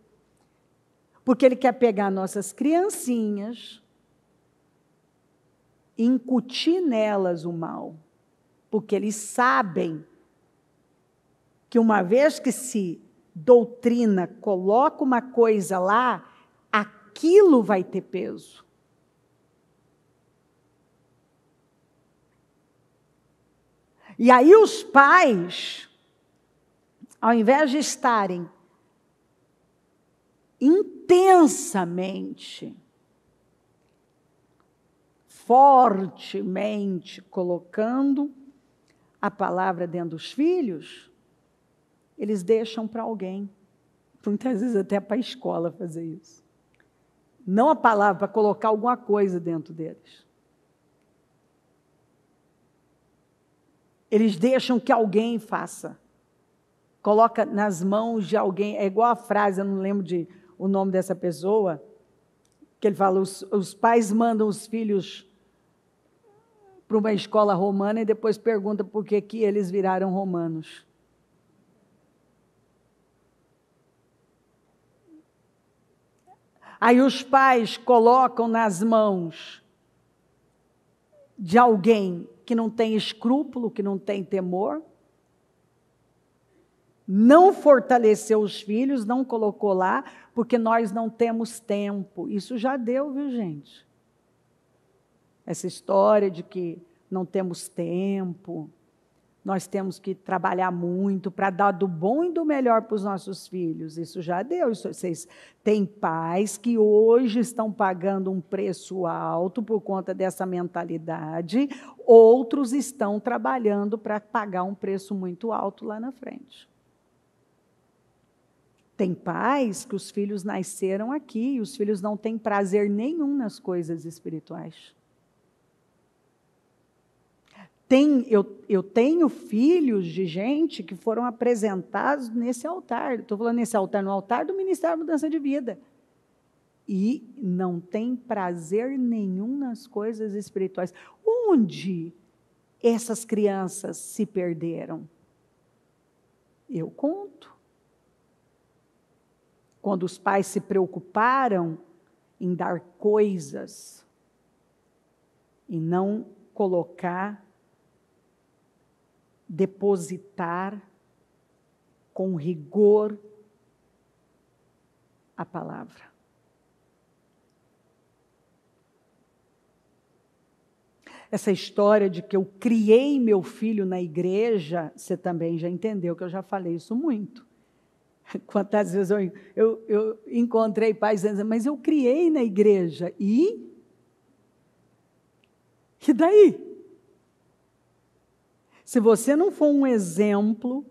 Porque ele quer pegar nossas criancinhas e incutir nelas o mal. Porque eles sabem que uma vez que se doutrina, coloca uma coisa lá, aquilo vai ter peso. E aí os pais, ao invés de estarem intensamente, fortemente colocando a palavra dentro dos filhos, eles deixam para alguém. Muitas vezes até para a escola fazer isso. Não a palavra, para colocar alguma coisa dentro deles. Eles deixam que alguém faça. Coloca nas mãos de alguém. É igual a frase, eu não lembro o nome dessa pessoa, que ele fala, os pais mandam os filhos para uma escola romana e depois perguntam por que eles viraram romanos. Aí os pais colocam nas mãos de alguém que não tem escrúpulo, que não tem temor, não fortaleceu os filhos, não colocou lá, porque nós não temos tempo. Isso já deu, viu, gente? Essa história de que não temos tempo, Nós temos que trabalhar muito para dar do bom e do melhor para os nossos filhos. Isso já deu. Vocês têm pais que hoje estão pagando um preço alto por conta dessa mentalidade, outros estão trabalhando para pagar um preço muito alto lá na frente. Tem pais que os filhos nasceram aqui e os filhos não têm prazer nenhum nas coisas espirituais. Eu tenho filhos de gente que foram apresentados nesse altar. Estou falando nesse altar, no altar do Ministério da Mudança de Vida. E não tem prazer nenhum nas coisas espirituais. Onde essas crianças se perderam? Eu conto. Quando os pais se preocuparam em dar coisas e não colocar, depositar com rigor a palavra. Essa história de que eu criei meu filho na igreja, você também já entendeu que eu já falei isso muito. Quantas vezes eu encontrei pais dizendo, mas eu criei na igreja, e daí? Se você não for um exemplo,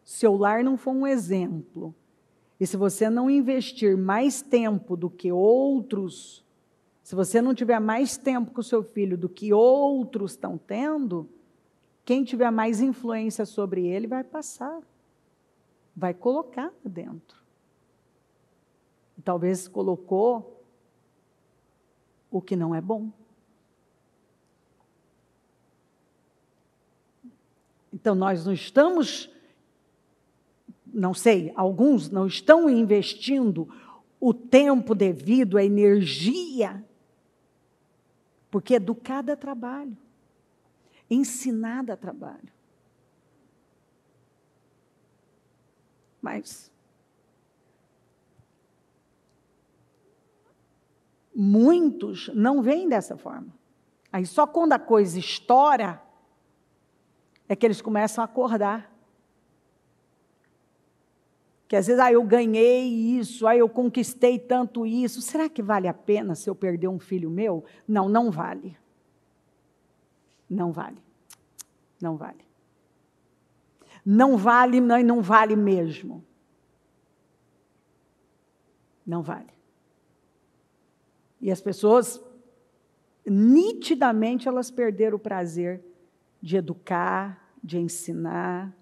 seu lar não for um exemplo, e se você não investir mais tempo do que outros, se você não tiver mais tempo com o seu filho do que outros estão tendo, quem tiver mais influência sobre ele vai passar, vai colocar dentro. E talvez colocou o que não é bom. Então, nós não estamos, não sei, alguns não estão investindo o tempo devido, a energia, porque educar dá trabalho, ensinar dá trabalho. Mas muitos não veem dessa forma. Aí só quando a coisa estoura, é que eles começam a acordar. Que às vezes, eu ganhei isso, eu conquistei tanto isso. Será que vale a pena se eu perder um filho meu? Não, não vale. Não vale. Não vale. Não vale, não vale mesmo. Não vale. E as pessoas, nitidamente, elas perderam o prazer de educar, de ensinar.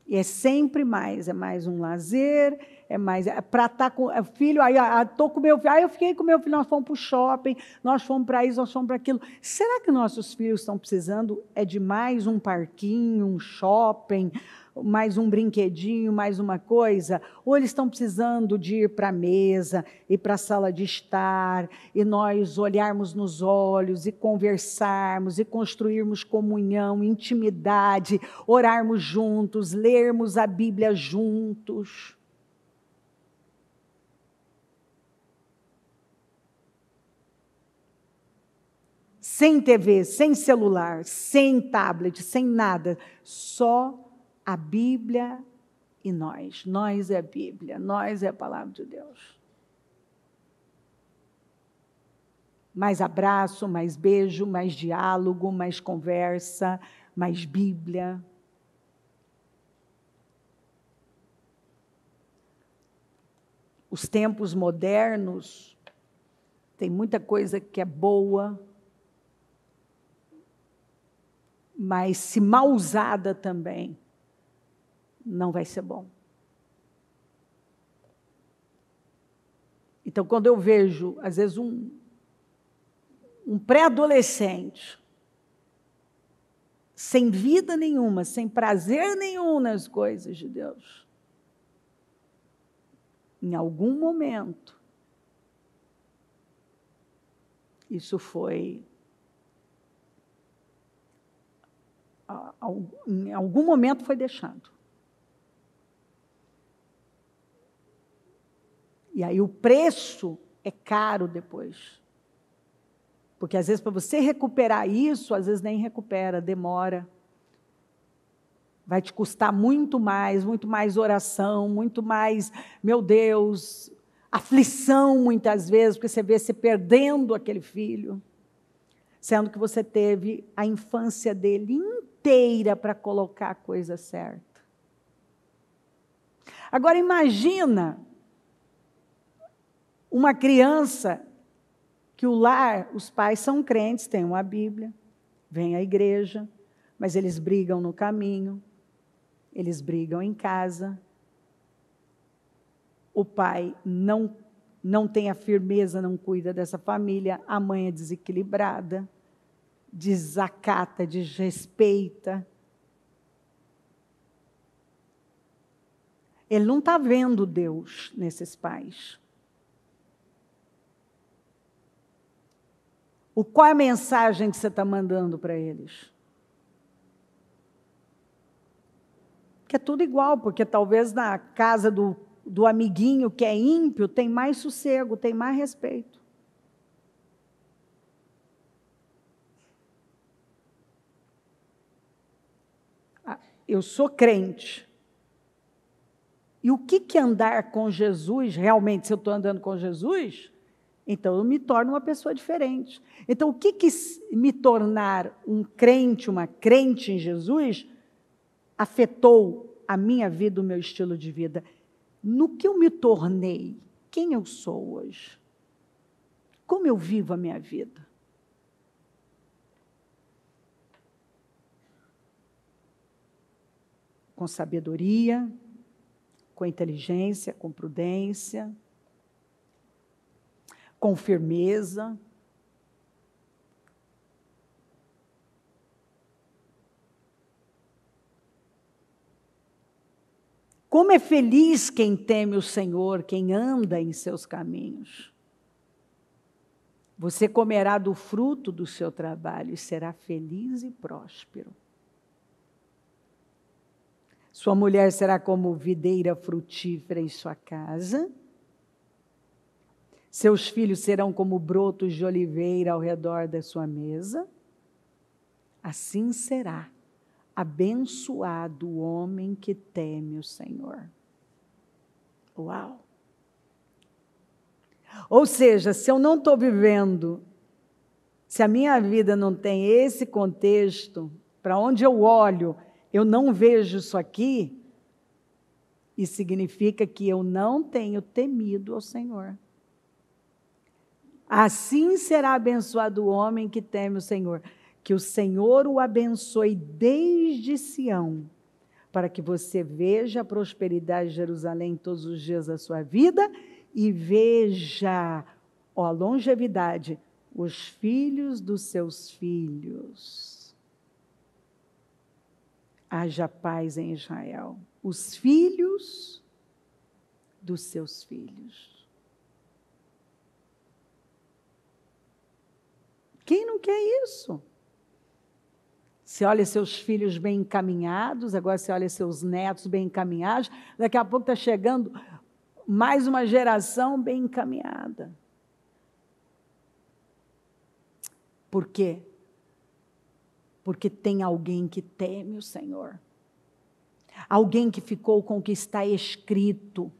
E é sempre mais, é mais um lazer, é mais, para estar com o filho, estou com meu filho, eu fiquei com meu filho, nós fomos para o shopping, nós fomos para isso, nós fomos para aquilo. Será que nossos filhos estão precisando de mais um parquinho, um shopping, mais um brinquedinho, mais uma coisa? Ou eles estão precisando de ir para a mesa, ir para a sala de estar, e nós olharmos nos olhos, e conversarmos, e construirmos comunhão, intimidade, orarmos juntos, lermos a Bíblia juntos? Sem TV, sem celular, sem tablet, sem nada, só a Bíblia e nós. Nós é a Bíblia, nós é a palavra de Deus. Mais abraço, mais beijo, mais diálogo, mais conversa, mais Bíblia. Os tempos modernos, tem muita coisa que é boa, mas se mal usada também, não vai ser bom. Então, quando eu vejo, às vezes, um pré-adolescente, sem vida nenhuma, sem prazer nenhum nas coisas de Deus, em algum momento, isso foi, em algum momento foi deixado. E aí o preço é caro depois. Porque às vezes para você recuperar isso, às vezes nem recupera, demora. Vai te custar muito mais oração, muito mais, meu Deus, aflição muitas vezes, porque você vê você perdendo aquele filho, sendo que você teve a infância dele inteira para colocar a coisa certa. Agora imagina uma criança que o lar, os pais são crentes, têm uma Bíblia, vêm à igreja, mas eles brigam no caminho, eles brigam em casa, o pai não tem a firmeza, não cuida dessa família, a mãe é desequilibrada, desacata, desrespeita. Ele não está vendo Deus nesses pais. Qual é a mensagem que você está mandando para eles? Que é tudo igual, porque talvez na casa do amiguinho que é ímpio, tem mais sossego, tem mais respeito. Eu sou crente. E o que é andar com Jesus? Realmente, se eu estou andando com Jesus, então eu me torno uma pessoa diferente. Então, o que me tornar um crente, uma crente em Jesus, afetou a minha vida, o meu estilo de vida? No que eu me tornei? Quem eu sou hoje? Como eu vivo a minha vida? Com sabedoria, com inteligência, com prudência, com firmeza. Como é feliz quem teme o Senhor, quem anda em seus caminhos. Você comerá do fruto do seu trabalho e será feliz e próspero. Sua mulher será como videira frutífera em sua casa. Seus filhos serão como brotos de oliveira ao redor da sua mesa. Assim será abençoado o homem que teme o Senhor. Uau! Ou seja, se eu não estou vivendo, se a minha vida não tem esse contexto, para onde eu olho, eu não vejo isso aqui, isso significa que eu não tenho temido ao Senhor. Assim será abençoado o homem que teme o Senhor. Que o Senhor o abençoe desde Sião, para que você veja a prosperidade de Jerusalém todos os dias da sua vida e veja, a longevidade, os filhos dos seus filhos. Haja paz em Israel. Os filhos dos seus filhos. Quem não quer isso? Você olha seus filhos bem encaminhados, agora você olha seus netos bem encaminhados, daqui a pouco está chegando mais uma geração bem encaminhada. Por quê? Porque tem alguém que teme o Senhor. Alguém que ficou com o que está escrito.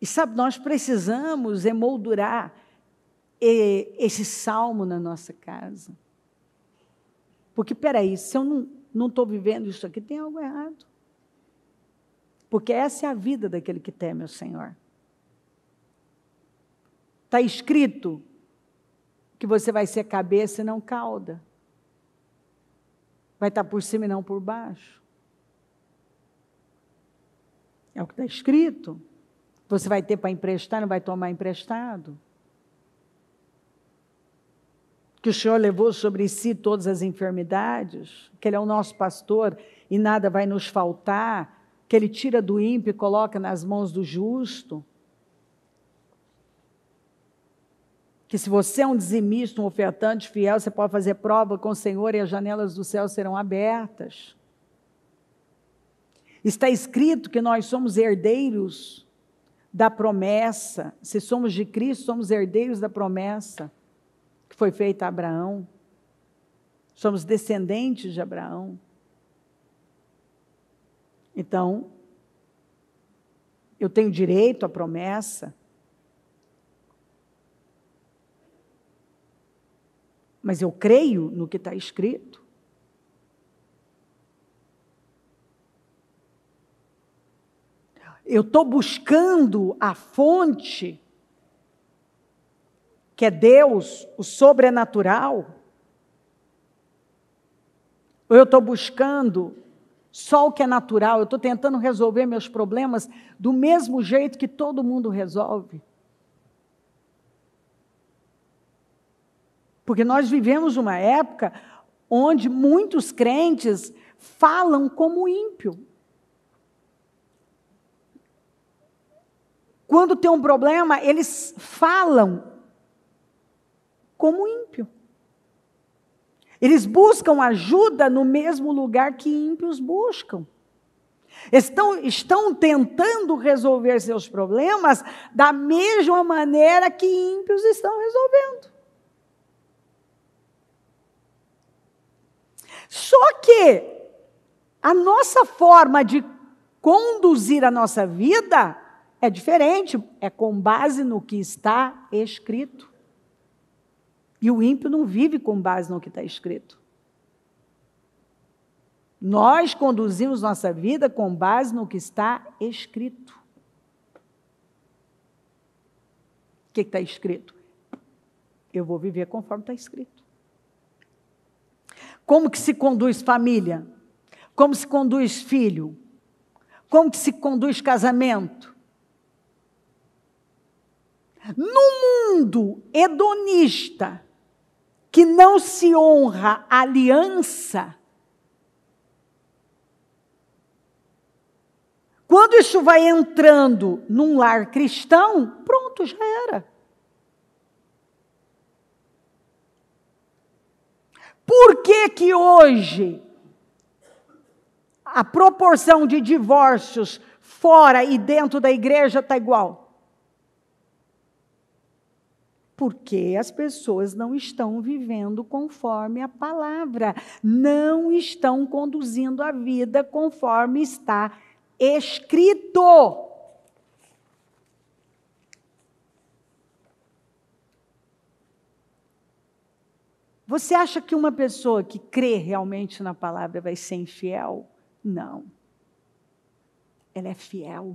E sabe, nós precisamos emoldurar esse salmo na nossa casa. Porque, peraí, se eu não estou vivendo isso aqui, tem algo errado. Porque essa é a vida daquele que teme o Senhor. Está escrito que você vai ser cabeça e não cauda. Vai estar por cima e não por baixo. É o que está escrito. Você vai ter para emprestar, não vai tomar emprestado. Que o Senhor levou sobre si todas as enfermidades, que Ele é o nosso pastor e nada vai nos faltar, que Ele tira do ímpio e coloca nas mãos do justo. Que se você é um dizimista, um ofertante fiel, você pode fazer prova com o Senhor e as janelas do céu serão abertas. Está escrito que nós somos herdeiros da promessa. Se somos de Cristo, somos herdeiros da promessa que foi feita a Abraão. Somos descendentes de Abraão. Então, eu tenho direito à promessa, mas eu creio no que está escrito. Eu estou buscando a fonte, que é Deus, o sobrenatural, ou eu estou buscando só o que é natural? Eu estou tentando resolver meus problemas do mesmo jeito que todo mundo resolve. Porque nós vivemos uma época onde muitos crentes falam como ímpio. Quando tem um problema, eles falam como ímpio. Eles buscam ajuda no mesmo lugar que ímpios buscam. Estão tentando resolver seus problemas da mesma maneira que ímpios estão resolvendo. Só que a nossa forma de conduzir a nossa vida é diferente, é com base no que está escrito. E o ímpio não vive com base no que está escrito. Nós conduzimos nossa vida com base no que está escrito. O que está escrito? Eu vou viver conforme está escrito. Como que se conduz família? Como se conduz filho? Como que se conduz casamento? No mundo hedonista, que não se honra a aliança, quando isso vai entrando num lar cristão, pronto, já era. Por que hoje a proporção de divórcios fora e dentro da igreja está igual? Porque as pessoas não estão vivendo conforme a palavra, não estão conduzindo a vida conforme está escrito. Você acha que uma pessoa que crê realmente na palavra vai ser infiel? Não. Ela é fiel.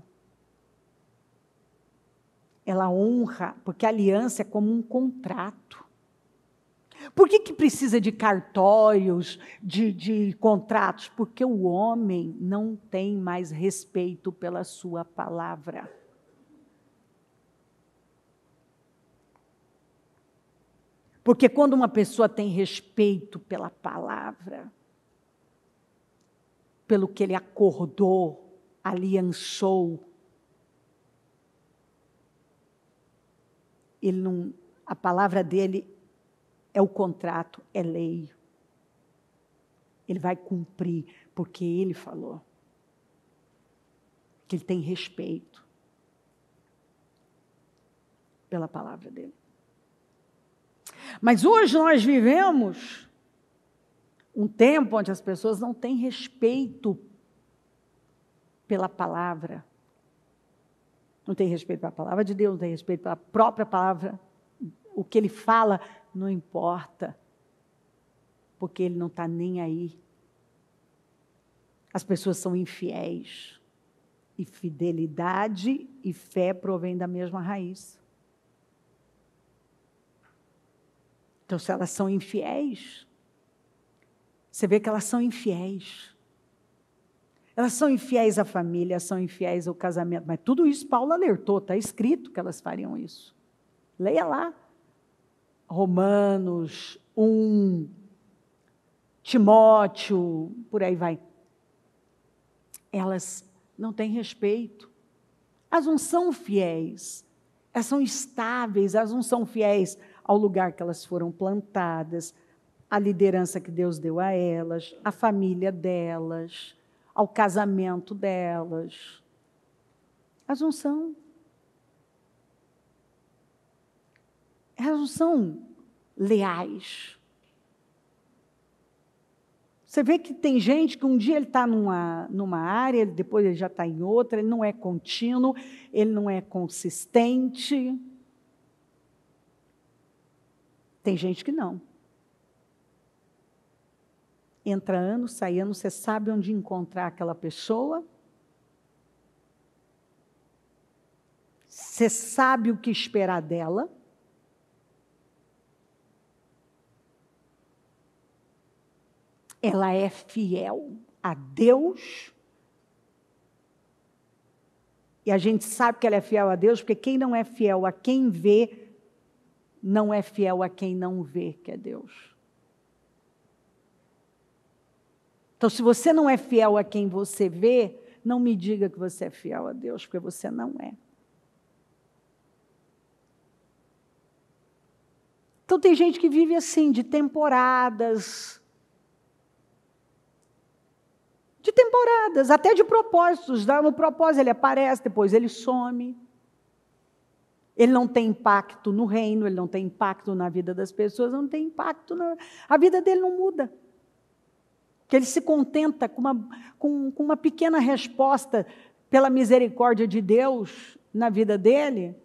Ela honra, porque a aliança é como um contrato. Por que precisa de cartórios, de contratos? Porque o homem não tem mais respeito pela sua palavra. Porque quando uma pessoa tem respeito pela palavra, pelo que ele acordou, aliançou, a palavra dele é o contrato, é lei. Ele vai cumprir, porque ele falou. Que ele tem respeito pela palavra dele. Mas hoje nós vivemos um tempo onde as pessoas não têm respeito pela palavra. Não tem respeito pela palavra de Deus, não tem respeito pela própria palavra. O que ele fala não importa, porque ele não está nem aí. As pessoas são infiéis. E fidelidade e fé provêm da mesma raiz. Então, se elas são infiéis, você vê que elas são infiéis. Elas são infiéis à família, são infiéis ao casamento. Mas tudo isso Paulo alertou, está escrito que elas fariam isso. Leia lá. Romanos 1, Timóteo, por aí vai. Elas não têm respeito. Elas não são fiéis. Elas são estáveis, elas não são fiéis ao lugar que elas foram plantadas, à liderança que Deus deu a elas, à família delas, ao casamento delas. Elas não são. elas não são leais. Você vê que tem gente que um dia ele está numa área, depois ele já está em outra, ele não é contínuo, ele não é consistente. Tem gente que não. Entra ano, sai ano, você sabe onde encontrar aquela pessoa. Você sabe o que esperar dela. Ela é fiel a Deus. E a gente sabe que ela é fiel a Deus, porque quem não é fiel a quem vê, não é fiel a quem não vê, que é Deus. Então, se você não é fiel a quem você vê, não me diga que você é fiel a Deus, porque você não é. Então, tem gente que vive assim, de temporadas, até de propósitos. No propósito ele aparece, depois ele some. Ele não tem impacto no reino, ele não tem impacto na vida das pessoas, não tem impacto, a vida dele não muda. Porque ele se contenta com uma pequena resposta pela misericórdia de Deus na vida dele,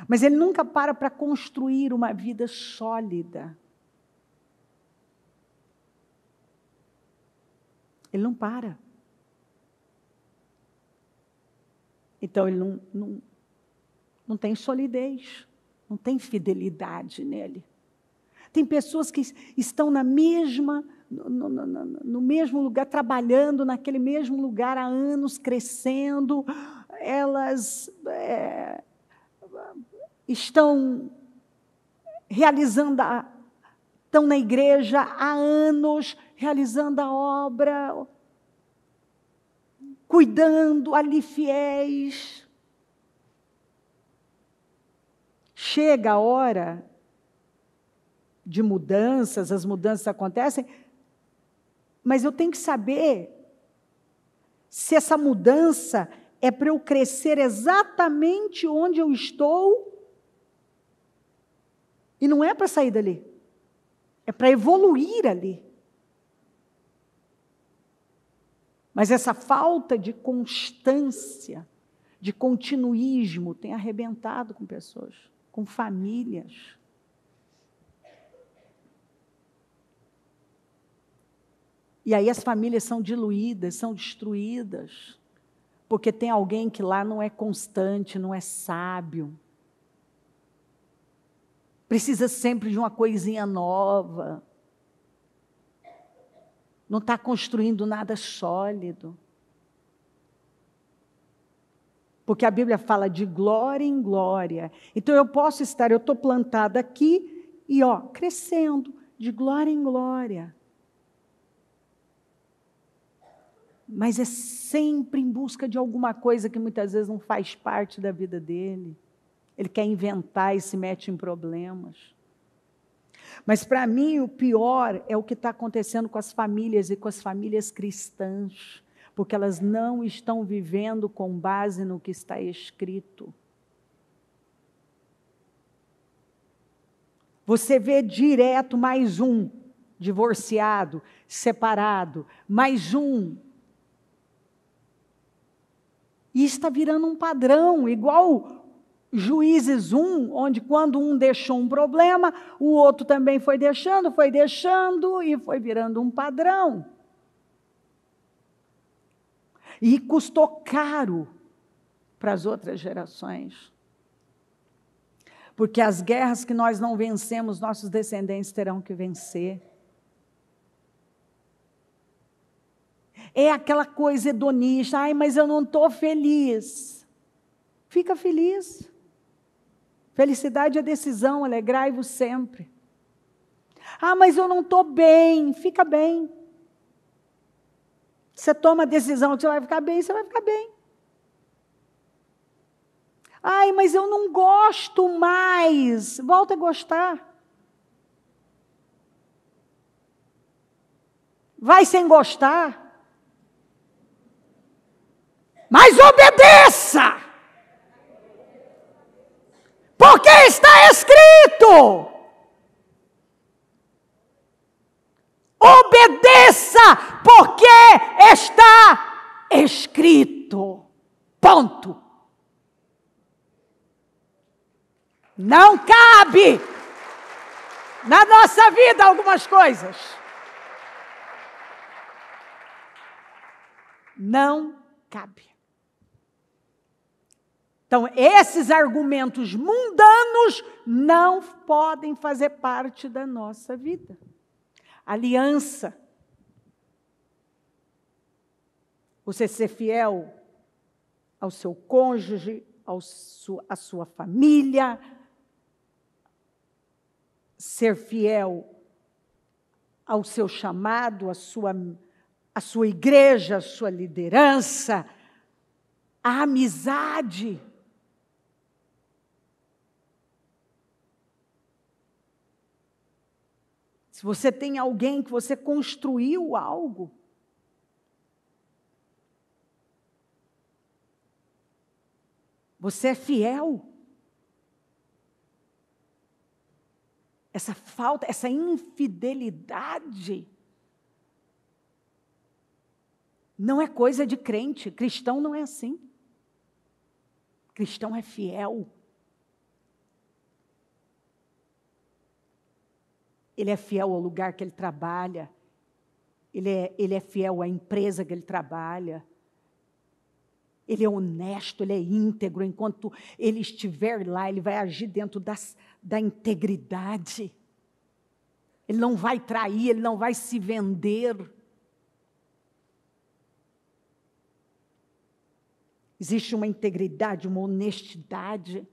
mas ele nunca para construir uma vida sólida. Ele não para. Então, ele não tem solidez, não tem fidelidade nele. Tem pessoas que estão no mesmo lugar, trabalhando naquele mesmo lugar há anos, crescendo, elas estão realizando, estão na igreja há anos, realizando a obra, cuidando, ali fiéis. Chega a hora de mudanças, as mudanças acontecem, mas eu tenho que saber se essa mudança é para eu crescer exatamente onde eu estou, e não é para sair dali, é para evoluir ali. Mas essa falta de constância, de continuismo, tem arrebentado com pessoas, com famílias. E aí as famílias são diluídas, são destruídas, porque tem alguém que lá não é constante, não é sábio. Precisa sempre de uma coisinha nova. Não está construindo nada sólido. Porque a Bíblia fala de glória em glória. Então eu estou plantada aqui e crescendo de glória em glória. Mas é sempre em busca de alguma coisa que muitas vezes não faz parte da vida dele. Ele quer inventar e se mete em problemas. Mas para mim o pior é o que está acontecendo com as famílias e com as famílias cristãs, porque elas não estão vivendo com base no que está escrito. Você vê direto mais um divorciado, separado, mais um. E está virando um padrão, igual Juízes 1, onde quando um deixou um problema, o outro também foi deixando e foi virando um padrão. E custou caro para as outras gerações. Porque as guerras que nós não vencemos, nossos descendentes terão que vencer. É aquela coisa hedonista, mas eu não estou feliz. Fica feliz. Felicidade é decisão, alegrai-vos sempre. Mas eu não estou bem, fica bem. Você toma a decisão que você vai ficar bem, você vai ficar bem. Mas eu não gosto mais, volta a gostar. Vai sem gostar. Mas obedeça! Porque Porque está escrito. Obedeça, porque está escrito. Ponto. Não cabe na nossa vida algumas coisas. Não cabe. Então, esses argumentos mundanos não podem fazer parte da nossa vida. Aliança. Você ser fiel ao seu cônjuge, à sua família, ser fiel ao seu chamado, à sua igreja, à sua liderança, à amizade. Se você tem alguém que você construiu algo, você é fiel. Essa falta, essa infidelidade não é coisa de crente. Cristão não é assim. Cristão é fiel. Ele é fiel ao lugar que ele trabalha. Ele é fiel à empresa que ele trabalha. Ele é honesto, ele é íntegro. Enquanto ele estiver lá, ele vai agir dentro da integridade. Ele não vai trair, ele não vai se vender. Existe uma integridade, uma honestidade.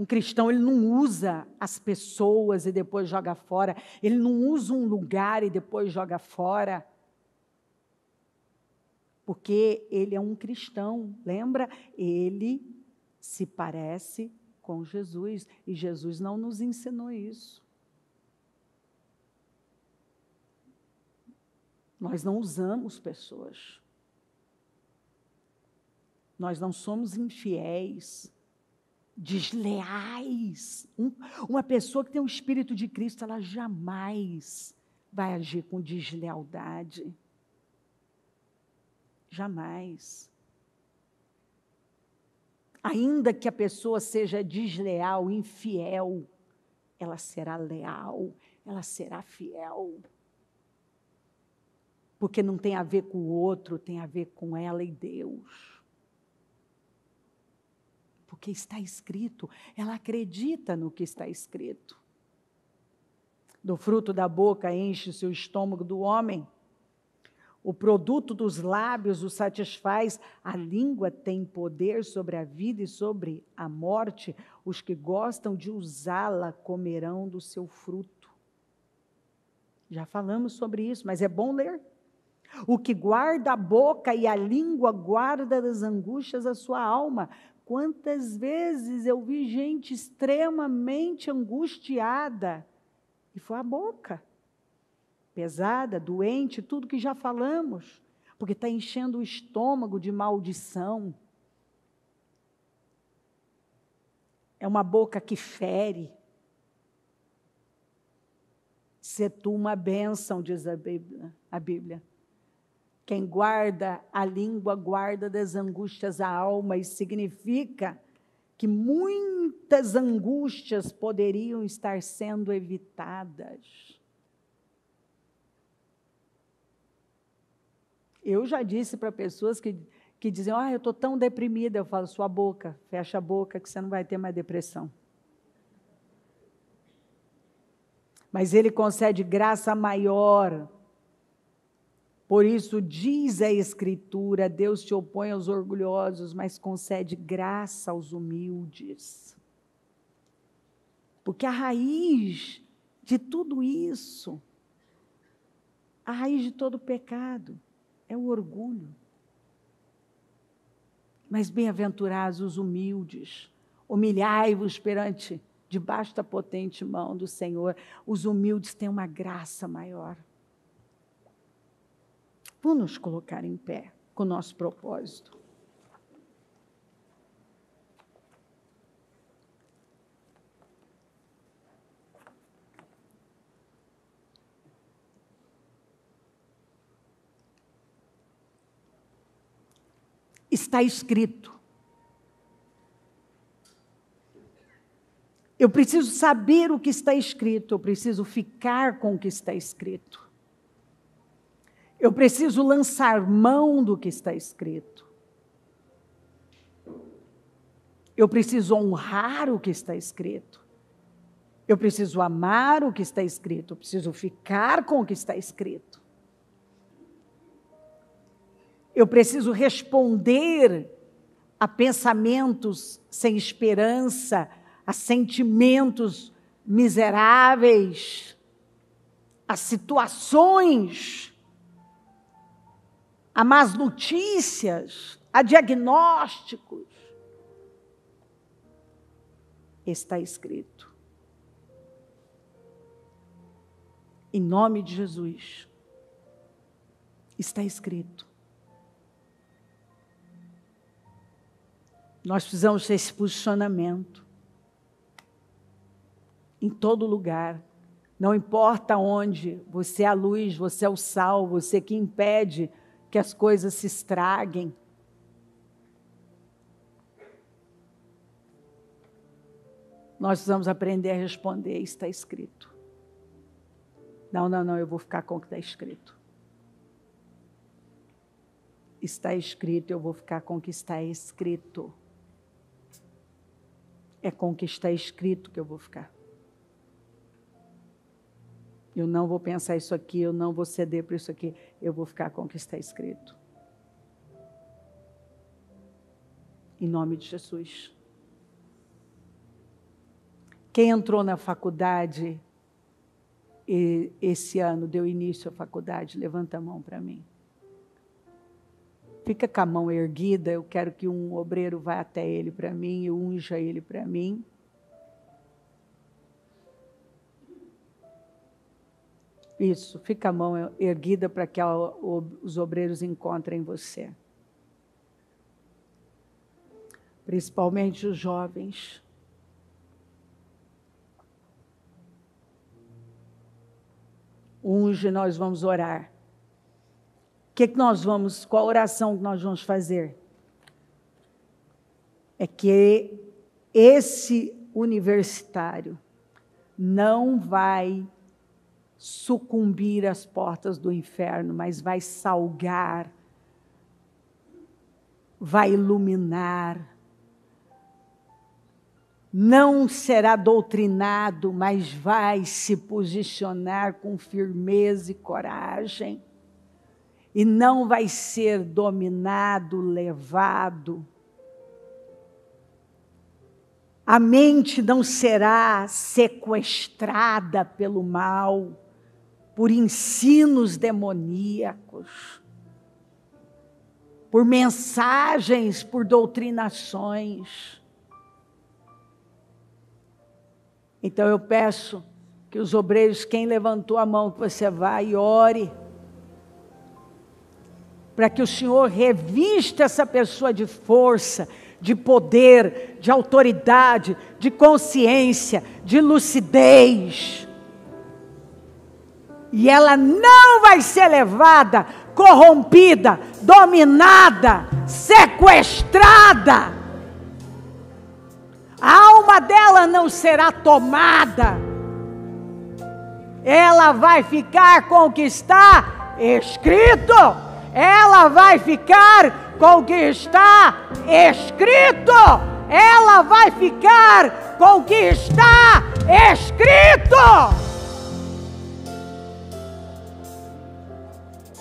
Um cristão, ele não usa as pessoas e depois joga fora. Ele não usa um lugar e depois joga fora. Porque ele é um cristão. Lembra? Ele se parece com Jesus. E Jesus não nos ensinou isso. Nós não usamos pessoas. Nós não somos infiéis, desleais. Uma pessoa que tem o Espírito de Cristo, ela jamais vai agir com deslealdade. Jamais. Ainda que a pessoa seja desleal, infiel, ela será leal, ela será fiel. Porque não tem a ver com o outro, tem a ver com ela e Deus. Porque está escrito, ela acredita no que está escrito. Do fruto da boca enche o seu estômago do homem. O produto dos lábios o satisfaz. A língua tem poder sobre a vida e sobre a morte. Os que gostam de usá-la comerão do seu fruto. Já falamos sobre isso, mas é bom ler. O que guarda a boca e a língua guarda das angústias a sua alma. Quantas vezes eu vi gente extremamente angustiada, e foi a boca, pesada, doente, tudo que já falamos, porque está enchendo o estômago de maldição. É uma boca que fere. Se tu uma bênção, diz a Bíblia. Quem guarda a língua, guarda das angústias a alma, e significa que muitas angústias poderiam estar sendo evitadas. Eu já disse para pessoas que diziam, eu estou tão deprimida, eu falo, sua boca, fecha a boca que você não vai ter mais depressão. Mas Ele concede graça maior. Por isso diz a Escritura, Deus se opõe aos orgulhosos, mas concede graça aos humildes. Porque a raiz de tudo isso, a raiz de todo pecado, é o orgulho. Mas bem-aventurados os humildes, humilhai-vos debaixo da potente mão do Senhor. Os humildes têm uma graça maior. Vamos nos colocar em pé. com o nosso propósito. Está escrito. Eu preciso saber o que está escrito, eu preciso ficar com o que está escrito. Eu preciso lançar mão do que está escrito. Eu preciso honrar o que está escrito. Eu preciso amar o que está escrito, eu preciso ficar com o que está escrito. Eu preciso responder a pensamentos sem esperança, a sentimentos miseráveis, a situações, a más notícias, a diagnósticos. Está escrito. Em nome de Jesus. Está escrito. Nós precisamos ter esse posicionamento. Em todo lugar. Não importa onde, você é a luz, você é o sal, você que impede que as coisas se estraguem. Nós precisamos aprender a responder, está escrito. Não, eu vou ficar com o que está escrito. Está escrito, eu vou ficar com o que está escrito. É com o que está escrito que eu vou ficar. Eu não vou pensar isso aqui, eu não vou ceder para isso aqui. Eu vou ficar com o que está escrito. Em nome de Jesus. Quem entrou na faculdade e esse ano deu início à faculdade, levanta a mão para mim. Fica com a mão erguida, eu quero que um obreiro vá até ele para mim e unja ele para mim. Isso, fica a mão erguida para que os obreiros encontrem você. Principalmente os jovens. Unge, nós vamos orar. Qual oração que nós vamos fazer? É que esse universitário não vai sucumbir às portas do inferno, mas vai salgar, vai iluminar, não será doutrinado, mas vai se posicionar com firmeza e coragem, e não vai ser dominado, levado. A mente não será sequestrada pelo mal, por ensinos demoníacos, por mensagens, por doutrinações. Então eu peço que os obreiros, quem levantou a mão, que você vá e ore, para que o Senhor revista essa pessoa de força, de poder, de autoridade, de consciência, de lucidez. E ela não vai ser levada, corrompida, dominada, sequestrada. A alma dela não será tomada. Ela vai ficar com o que está escrito. Ela vai ficar com o que está escrito. Ela vai ficar com o que está escrito.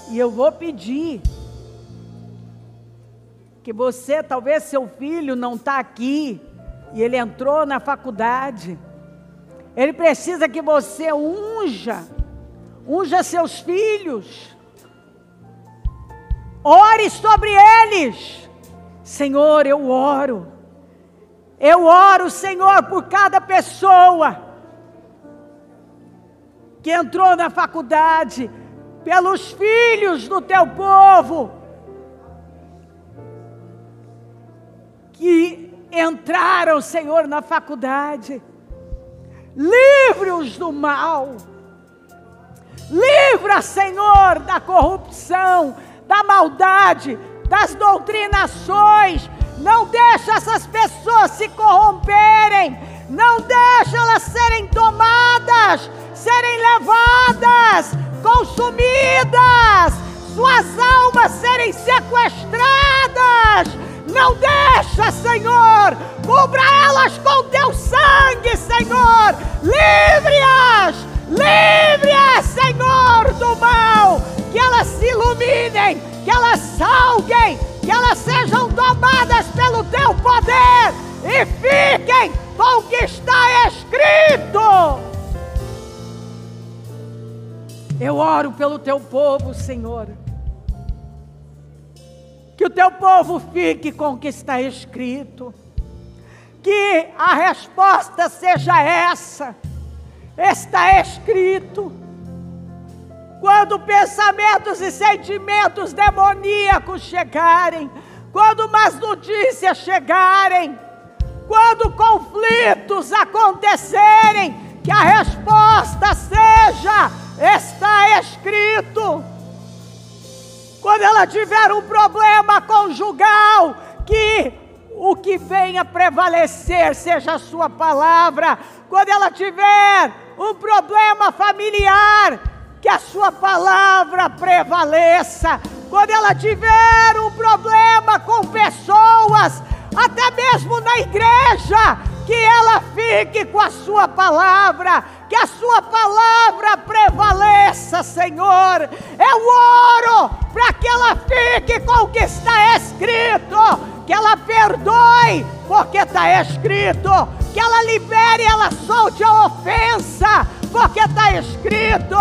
E eu vou pedir que você, talvez seu filho não está aqui, e ele entrou na faculdade, ele precisa que você unja seus filhos, ore sobre eles. Senhor, eu oro, Senhor, por cada pessoa que entrou na faculdade, pelos filhos do teu povo, que entraram, Senhor, na faculdade. Livre-os do mal. Livra, Senhor, da corrupção, da maldade, das doutrinações. Não deixa essas pessoas se corromperem. Não deixa elas serem tomadas, serem levadas, consumidas, suas almas serem sequestradas. Não deixa, Senhor. Cubra elas com teu sangue, Senhor. Livre-as. Livre-as, Senhor, do mal. Que elas se iluminem, que elas salguem, que elas sejam tomadas pelo teu poder e fiquem com o que está escrito. Eu oro pelo teu povo, Senhor. Que o teu povo fique com o que está escrito. Que a resposta seja essa. Está escrito. Quando pensamentos e sentimentos demoníacos chegarem, quando más notícias chegarem, quando conflitos acontecerem, que a resposta seja: está escrito. Quando ela tiver um problema conjugal, que o que venha prevalecer seja a sua palavra. Quando ela tiver um problema familiar, que a sua palavra prevaleça. Quando ela tiver um problema com pessoas, até mesmo na igreja, que ela fique com a sua palavra, que a sua palavra prevaleça, Senhor. Eu oro para que ela fique com o que está escrito, que ela perdoe, porque está escrito, que ela libere, ela solte a ofensa, porque está escrito,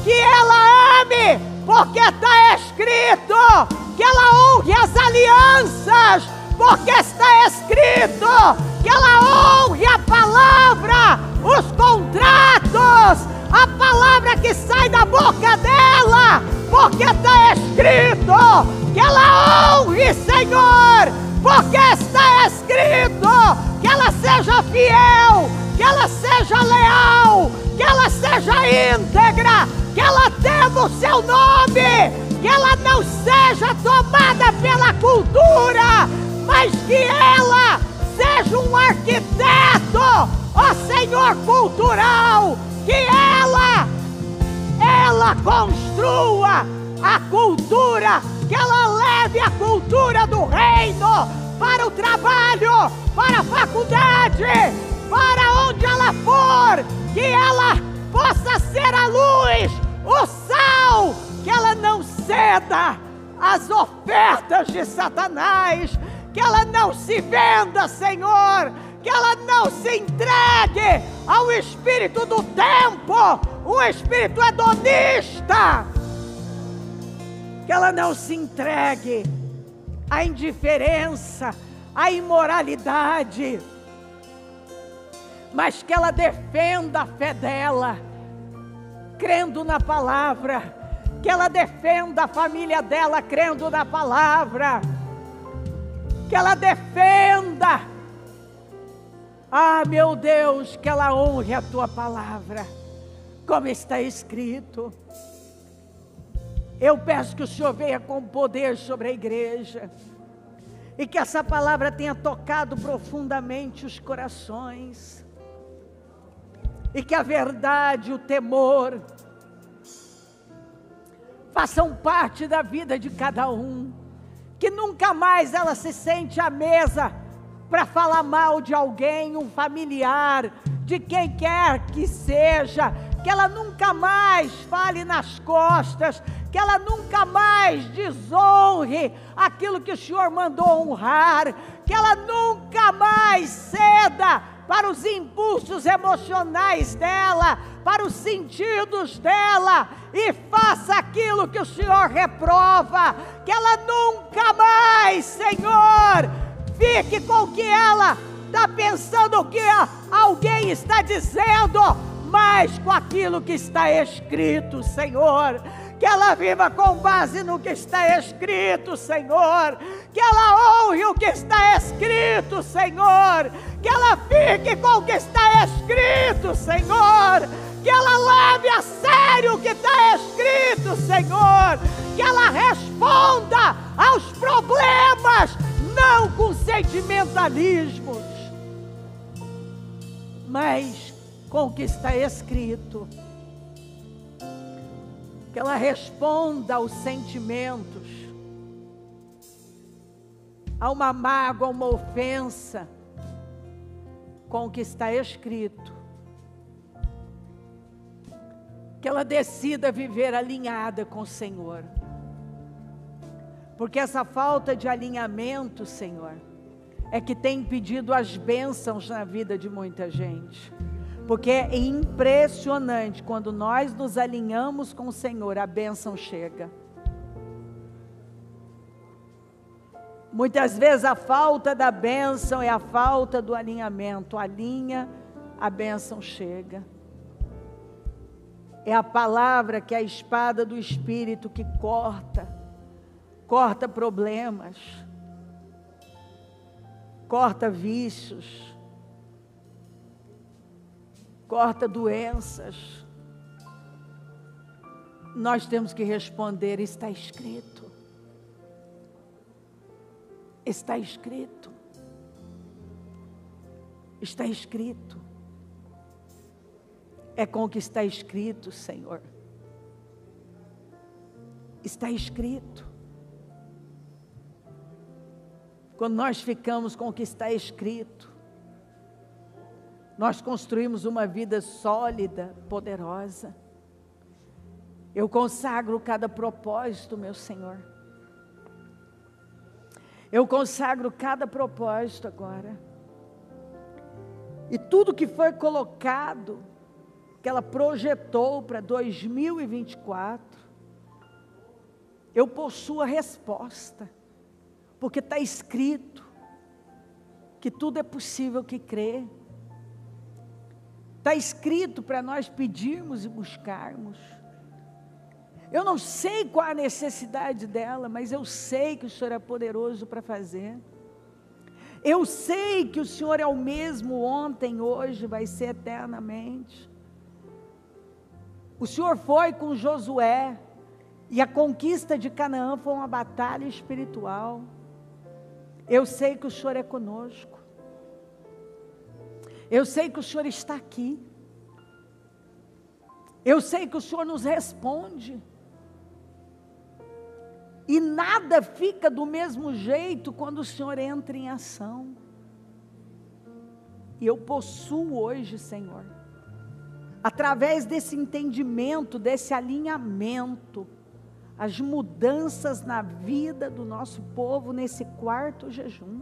que ela ame, porque está escrito, que ela honre as alianças, porque está escrito, que ela honre a palavra, os contratos, a palavra que sai da boca dela, porque está escrito, que ela honre, Senhor, porque está escrito, que ela seja fiel, que ela seja leal, que ela seja íntegra, que ela tema o seu nome, que ela não seja tomada pela cultura, mas que ela seja um arquiteto, ó Senhor, cultural, que ela construa a cultura, que ela leve a cultura do reino para o trabalho, para a faculdade, para onde ela for, que ela possa ser a luz, o sal, que ela não ceda às ofertas de Satanás, que ela não se venda, Senhor, que ela não se entregue ao espírito do tempo, um espírito hedonista, que ela não se entregue à indiferença, à imoralidade, mas que ela defenda a fé dela, crendo na palavra, que ela defenda a família dela, crendo na palavra, que ela defenda, meu Deus, que ela honre a tua palavra, como está escrito. Eu peço que o Senhor venha com poder sobre a igreja, e que essa palavra tenha tocado profundamente os corações, e que a verdade, o temor, façam parte da vida de cada um, que nunca mais ela se sente à mesa para falar mal de alguém, um familiar, de quem quer que seja, que ela nunca mais fale nas costas, que ela nunca mais desonre aquilo que o Senhor mandou honrar, que ela nunca mais ceda para os impulsos emocionais dela, para os sentidos dela, e faça aquilo que o Senhor reprova, que ela nunca mais, Senhor, fique com o que ela está pensando, o que alguém está dizendo, mas com aquilo que está escrito, Senhor. que ela viva com base no que está escrito, Senhor, que ela honre o que está escrito, Senhor, que ela fique com o que está escrito, Senhor, que ela leve a sério o que está escrito, Senhor, que ela responda aos problemas, não com sentimentalismos, mas com o que está escrito. Que ela responda aos sentimentos, a uma mágoa, a uma ofensa, com o que está escrito. Que ela decida viver alinhada com o Senhor. Porque essa falta de alinhamento, Senhor, é que tem impedido as bênçãos na vida de muita gente. Porque é impressionante, quando nós nos alinhamos com o Senhor, a bênção chega. Muitas vezes a falta da bênção é a falta do alinhamento. Alinha, a bênção chega. É a palavra que é a espada do Espírito que corta problemas, corta vícios, corta doenças. Nós temos que responder: está escrito. Está escrito. Está escrito. É com o que está escrito, Senhor. Está escrito. Quando nós ficamos com o que está escrito, nós construímos uma vida sólida, poderosa. Eu consagro cada propósito, meu Senhor. Eu consagro cada propósito agora. E tudo que foi colocado, que ela projetou para 2024, eu possuo a resposta. Porque está escrito que tudo é possível que crê. Está escrito para nós pedirmos e buscarmos. Eu não sei qual a necessidade dela, mas eu sei que o Senhor é poderoso para fazer. Eu sei que o Senhor é o mesmo ontem, hoje, vai ser eternamente. O Senhor foi com Josué, e a conquista de Canaã foi uma batalha espiritual. Eu sei que o Senhor é conosco. Eu sei que o Senhor está aqui. Eu sei que o Senhor nos responde. E nada fica do mesmo jeito quando o Senhor entra em ação. E eu possuo hoje, Senhor, através desse entendimento, desse alinhamento, as mudanças na vida do nosso povo nesse quarto jejum.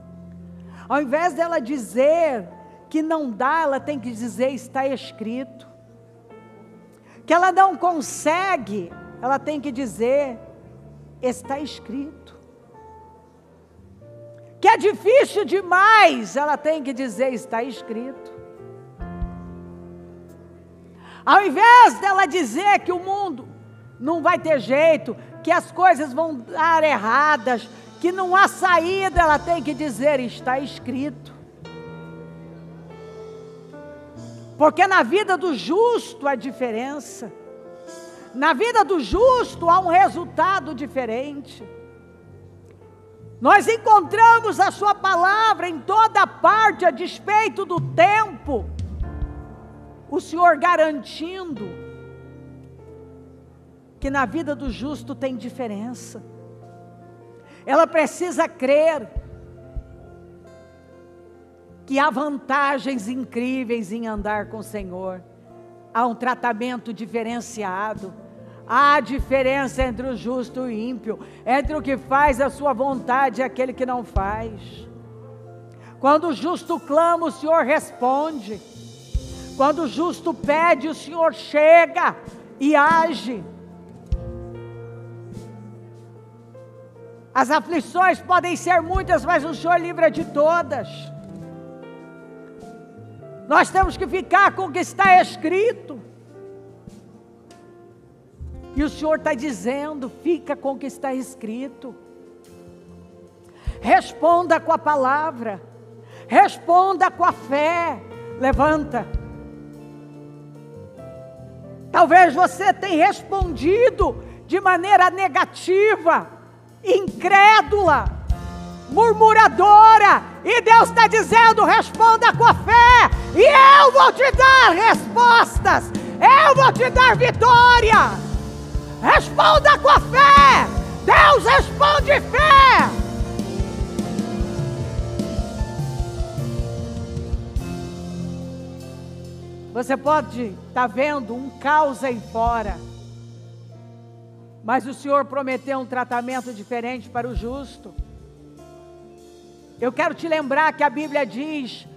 Ao invés dela dizer que não dá, ela tem que dizer: está escrito. Que ela não consegue, ela tem que dizer: está escrito. Que é difícil demais, ela tem que dizer: está escrito. Ao invés dela dizer que o mundo não vai ter jeito, que as coisas vão dar erradas, que não há saída, ela tem que dizer: está escrito. Porque na vida do justo há diferença. Na vida do justo há um resultado diferente. Nós encontramos a sua palavra em toda parte, a despeito do tempo. O Senhor garantindo que na vida do justo tem diferença. Ela precisa crer que há vantagens incríveis em andar com o Senhor. Há um tratamento diferenciado. Há diferença entre o justo e o ímpio, entre o que faz a sua vontade e aquele que não faz. Quando o justo clama, o Senhor responde. Quando o justo pede, o Senhor chega e age. As aflições podem ser muitas, mas o Senhor livra de todas. Nós temos que ficar com o que está escrito. E o Senhor está dizendo: fica com o que está escrito. Responda com a palavra. Responda com a fé. Levanta. Talvez você tenha respondido de maneira negativa, incrédula, murmuradora. E Deus está dizendo: responda com a fé. E eu vou te dar respostas. Eu vou te dar vitória. Responda com a fé. Deus responde fé. Você pode estar vendo um caos aí fora, mas o Senhor prometeu um tratamento diferente para o justo. Eu quero te lembrar que a Bíblia diz: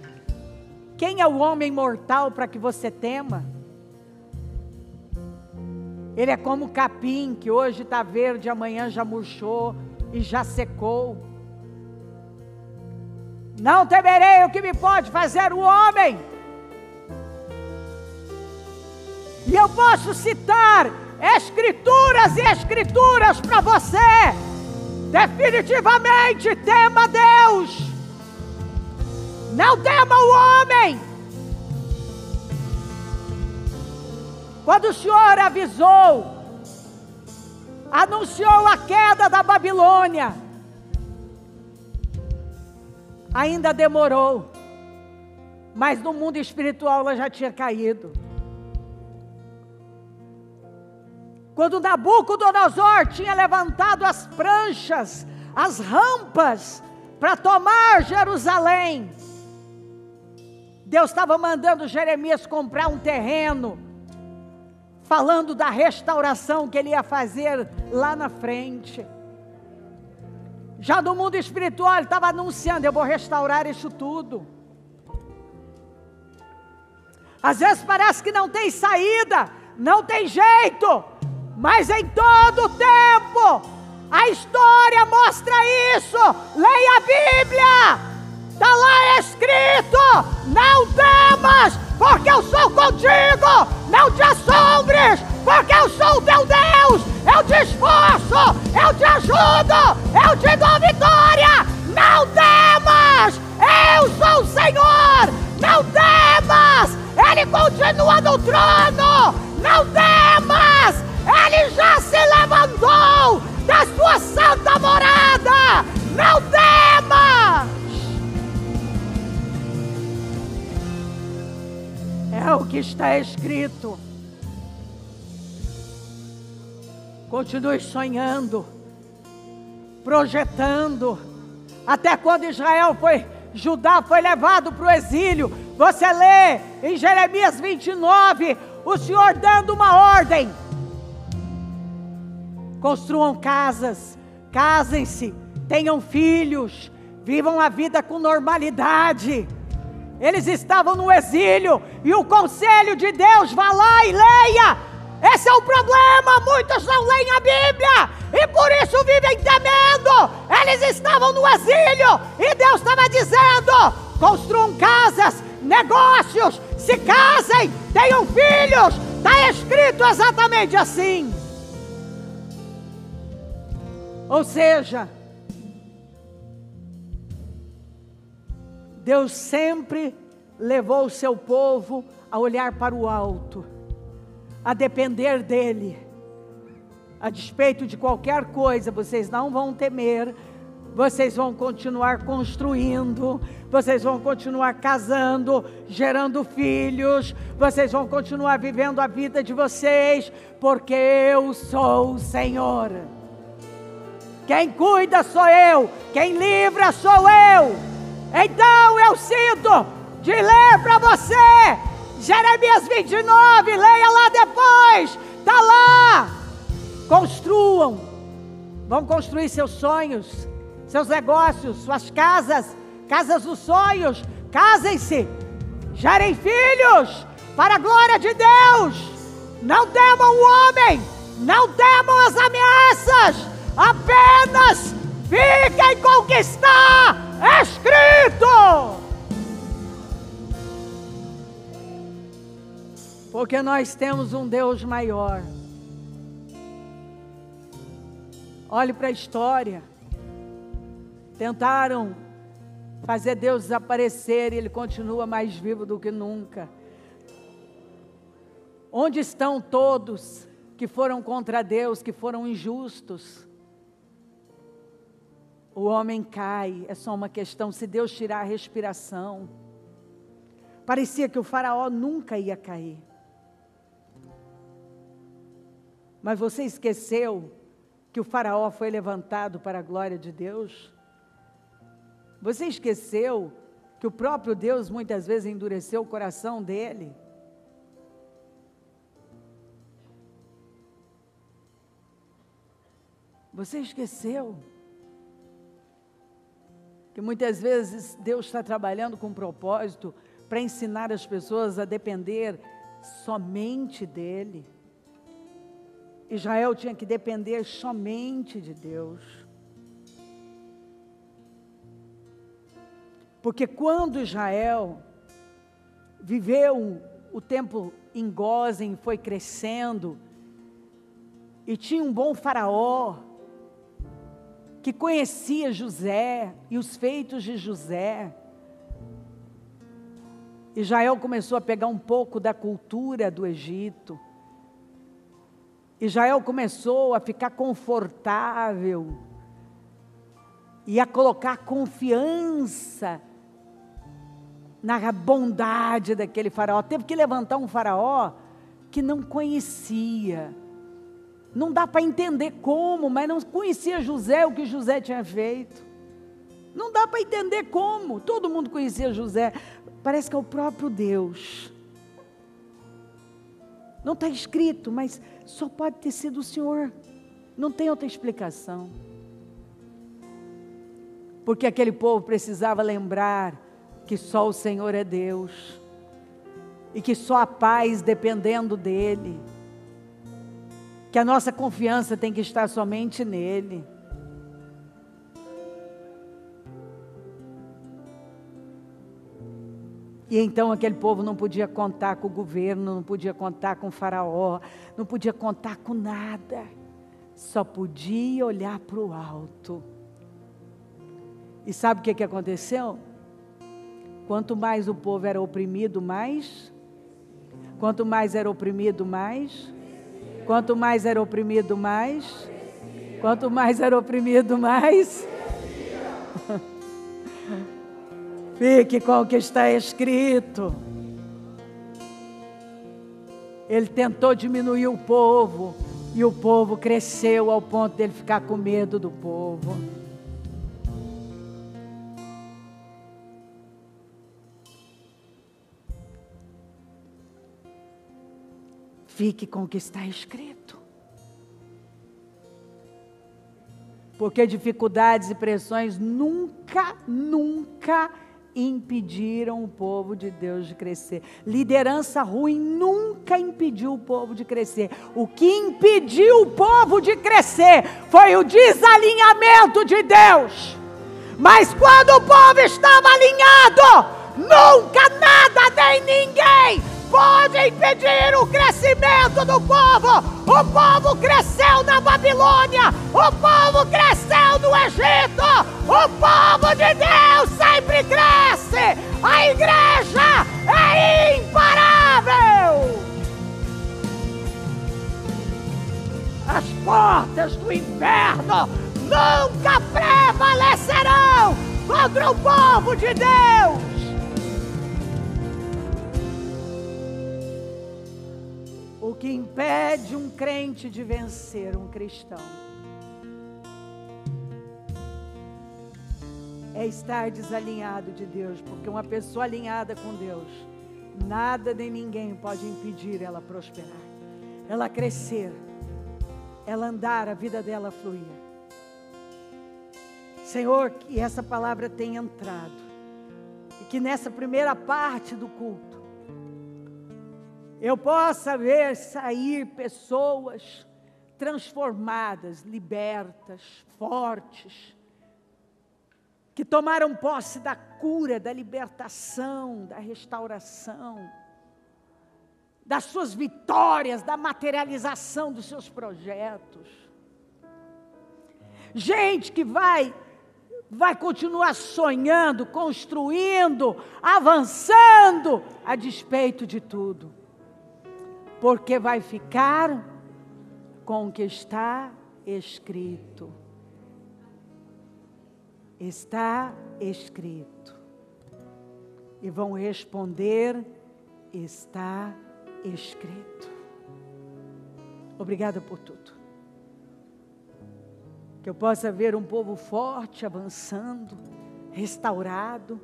quem é o homem mortal para que você tema? Ele é como o capim que hoje está verde, amanhã já murchou e já secou. Não temerei o que me pode fazer o homem. E eu posso citar escrituras e escrituras para você. Definitivamente, tema Deus. Não tema o homem. Quando o Senhor anunciou a queda da Babilônia, ainda demorou, mas no mundo espiritual ela já tinha caído. Quando Nabucodonosor tinha levantado as pranchas, as rampas, para tomar Jerusalém, Deus estava mandando Jeremias comprar um terreno, falando da restauração que ele ia fazer lá na frente. Já no mundo espiritual ele estava anunciando: eu vou restaurar isso tudo. Às vezes parece que não tem saída, não tem jeito, mas em todo tempo a história mostra isso. Leia a Bíblia, está lá escrito: não temas, porque eu sou contigo. Não te assombres, porque eu sou o teu Deus. Eu te esforço, eu te ajudo, eu te dou vitória. Não temas, eu sou o Senhor. Não temas, Ele continua no trono. Não temas, Ele já se levantou da sua santa morada. Não temas. É o que está escrito. Continue sonhando, projetando. Até quando Judá foi levado para o exílio, você lê em Jeremias 29, o Senhor dando uma ordem: construam casas, casem-se, tenham filhos, vivam a vida com normalidade. Eles estavam no exílio e o conselho de Deus: vá lá e leia. Esse é o problema, muitos não leem a Bíblia e por isso vivem temendo. Eles estavam no exílio e Deus estava dizendo: construam casas, negócios, se casem, tenham filhos. Está escrito exatamente assim. Ou seja, Deus sempre levou o seu povo a olhar para o alto, a depender dEle. A despeito de qualquer coisa, vocês não vão temer, vocês vão continuar construindo, vocês vão continuar casando, gerando filhos, vocês vão continuar vivendo a vida de vocês, porque eu sou o Senhor. Quem cuida sou eu, quem livra sou eu. Então eu sinto de ler para você Jeremias 29, leia lá depois, está lá. Construam, vão construir seus sonhos, seus negócios, suas casas, casas dos sonhos. Casem-se, gerem filhos, para a glória de Deus. Não temam o homem, não temam as ameaças, apenas fiquem com o que está escrito. Porque nós temos um Deus maior. Olhe para a história. Tentaram fazer Deus desaparecer e Ele continua mais vivo do que nunca. Onde estão todos que foram contra Deus, que foram injustos? O homem cai, é só uma questão, se Deus tirar a respiração. Parecia que o faraó nunca ia cair. Mas você esqueceu que o faraó foi levantado para a glória de Deus? Você esqueceu que o próprio Deus muitas vezes endureceu o coração dele? Você esqueceu que muitas vezes Deus está trabalhando com um propósito para ensinar as pessoas a depender somente dEle? Israel tinha que depender somente de Deus. Porque quando Israel viveu o tempo em Gósen, foi crescendo, e tinha um bom faraó, que conhecia José e os feitos de José, Israel começou a pegar um pouco da cultura do Egito. Israel começou a ficar confortável e a colocar confiança na bondade daquele faraó. Teve que levantar um faraó que não conhecia. Não dá para entender como, mas não conhecia José, o que José tinha feito. Não dá para entender como. Todo mundo conhecia José. Parece que é o próprio Deus. Não está escrito, mas só pode ter sido o Senhor. Não tem outra explicação. Porque aquele povo precisava lembrar que só o Senhor é Deus. E que só a paz dependendo dEle. Que a nossa confiança tem que estar somente nele. E então aquele povo não podia contar com o governo, não podia contar com o faraó, não podia contar com nada. Só podia olhar para o alto. E sabe o que aconteceu? Quanto mais o povo era oprimido, mais. Quanto mais era oprimido, mais. Quanto mais era oprimido, mais. Quanto mais era oprimido, mais. Fique com o que está escrito. Ele tentou diminuir o povo, e o povo cresceu ao ponto de ele ficar com medo do povo. Fique com o que está escrito. Porque dificuldades e pressões nunca impediram o povo de Deus de crescer. Liderança ruim nunca impediu o povo de crescer. O que impediu o povo de crescer foi o desalinhamento de Deus. Mas quando o povo estava alinhado, nunca nada nem ninguém pode impedir o crescimento do povo. O povo cresceu na Babilônia, o povo cresceu no Egito, o povo de Deus sempre cresce. A igreja é imparável. As portas do inferno nunca prevalecerão contra o povo de Deus. O que impede um crente de vencer um cristão é estar desalinhado de Deus, porque uma pessoa alinhada com Deus, nada nem ninguém pode impedir ela prosperar, ela crescer, ela andar, a vida dela fluir. Senhor, que essa palavra tenha entrado, e que nessa primeira parte do culto, eu possa ver sair pessoas transformadas, libertas, fortes, que tomaram posse da cura, da libertação, da restauração, das suas vitórias, da materialização dos seus projetos. gente que vai continuar sonhando, construindo, avançando, a despeito de tudo. Porque vai ficar com o que está escrito. Está escrito. E vão responder, está escrito. Obrigada por tudo. Que eu possa ver um povo forte, avançando, restaurado,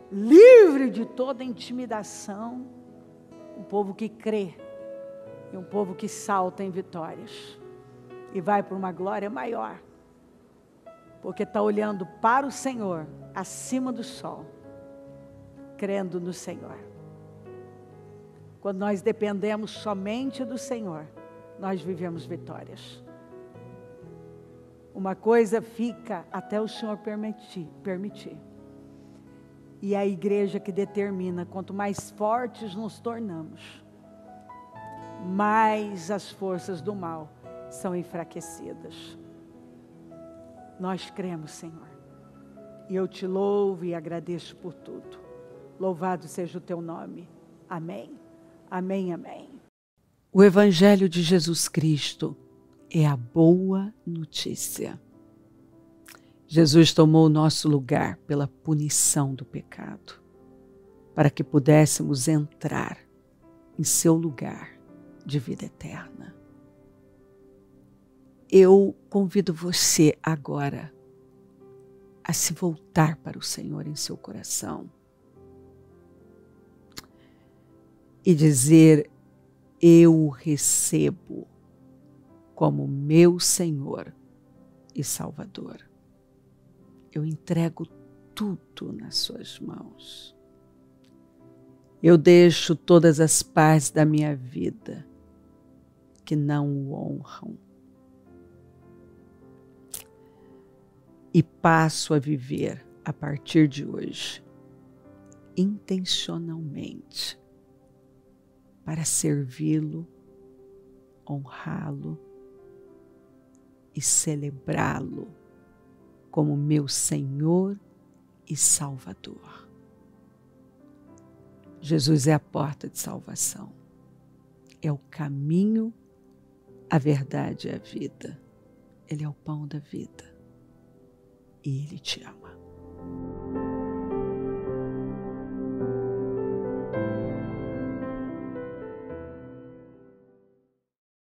livre de toda intimidação. Um povo que crê e um povo que salta em vitórias e vai para uma glória maior, porque está olhando para o Senhor, acima do sol, crendo no Senhor. Quando nós dependemos somente do Senhor, nós vivemos vitórias. Uma coisa fica até o Senhor permitir. E é a igreja que determina, quanto mais fortes nos tornamos, mais as forças do mal são enfraquecidas. Nós cremos, Senhor. E eu te louvo e agradeço por tudo. Louvado seja o teu nome. Amém. Amém, amém. O Evangelho de Jesus Cristo é a boa notícia. Jesus tomou o nosso lugar pela punição do pecado, para que pudéssemos entrar em seu lugar de vida eterna. Eu convido você agora a se voltar para o Senhor em seu coração e dizer: eu o recebo como meu Senhor e Salvador. Eu entrego tudo nas suas mãos. Eu deixo todas as partes da minha vida que não o honram e passo a viver a partir de hoje intencionalmente para servi-lo, honrá-lo e celebrá-lo como meu Senhor e Salvador. Jesus é a porta de salvação, é o caminho, a verdade e a vida. Ele é o pão da vida e Ele te ama.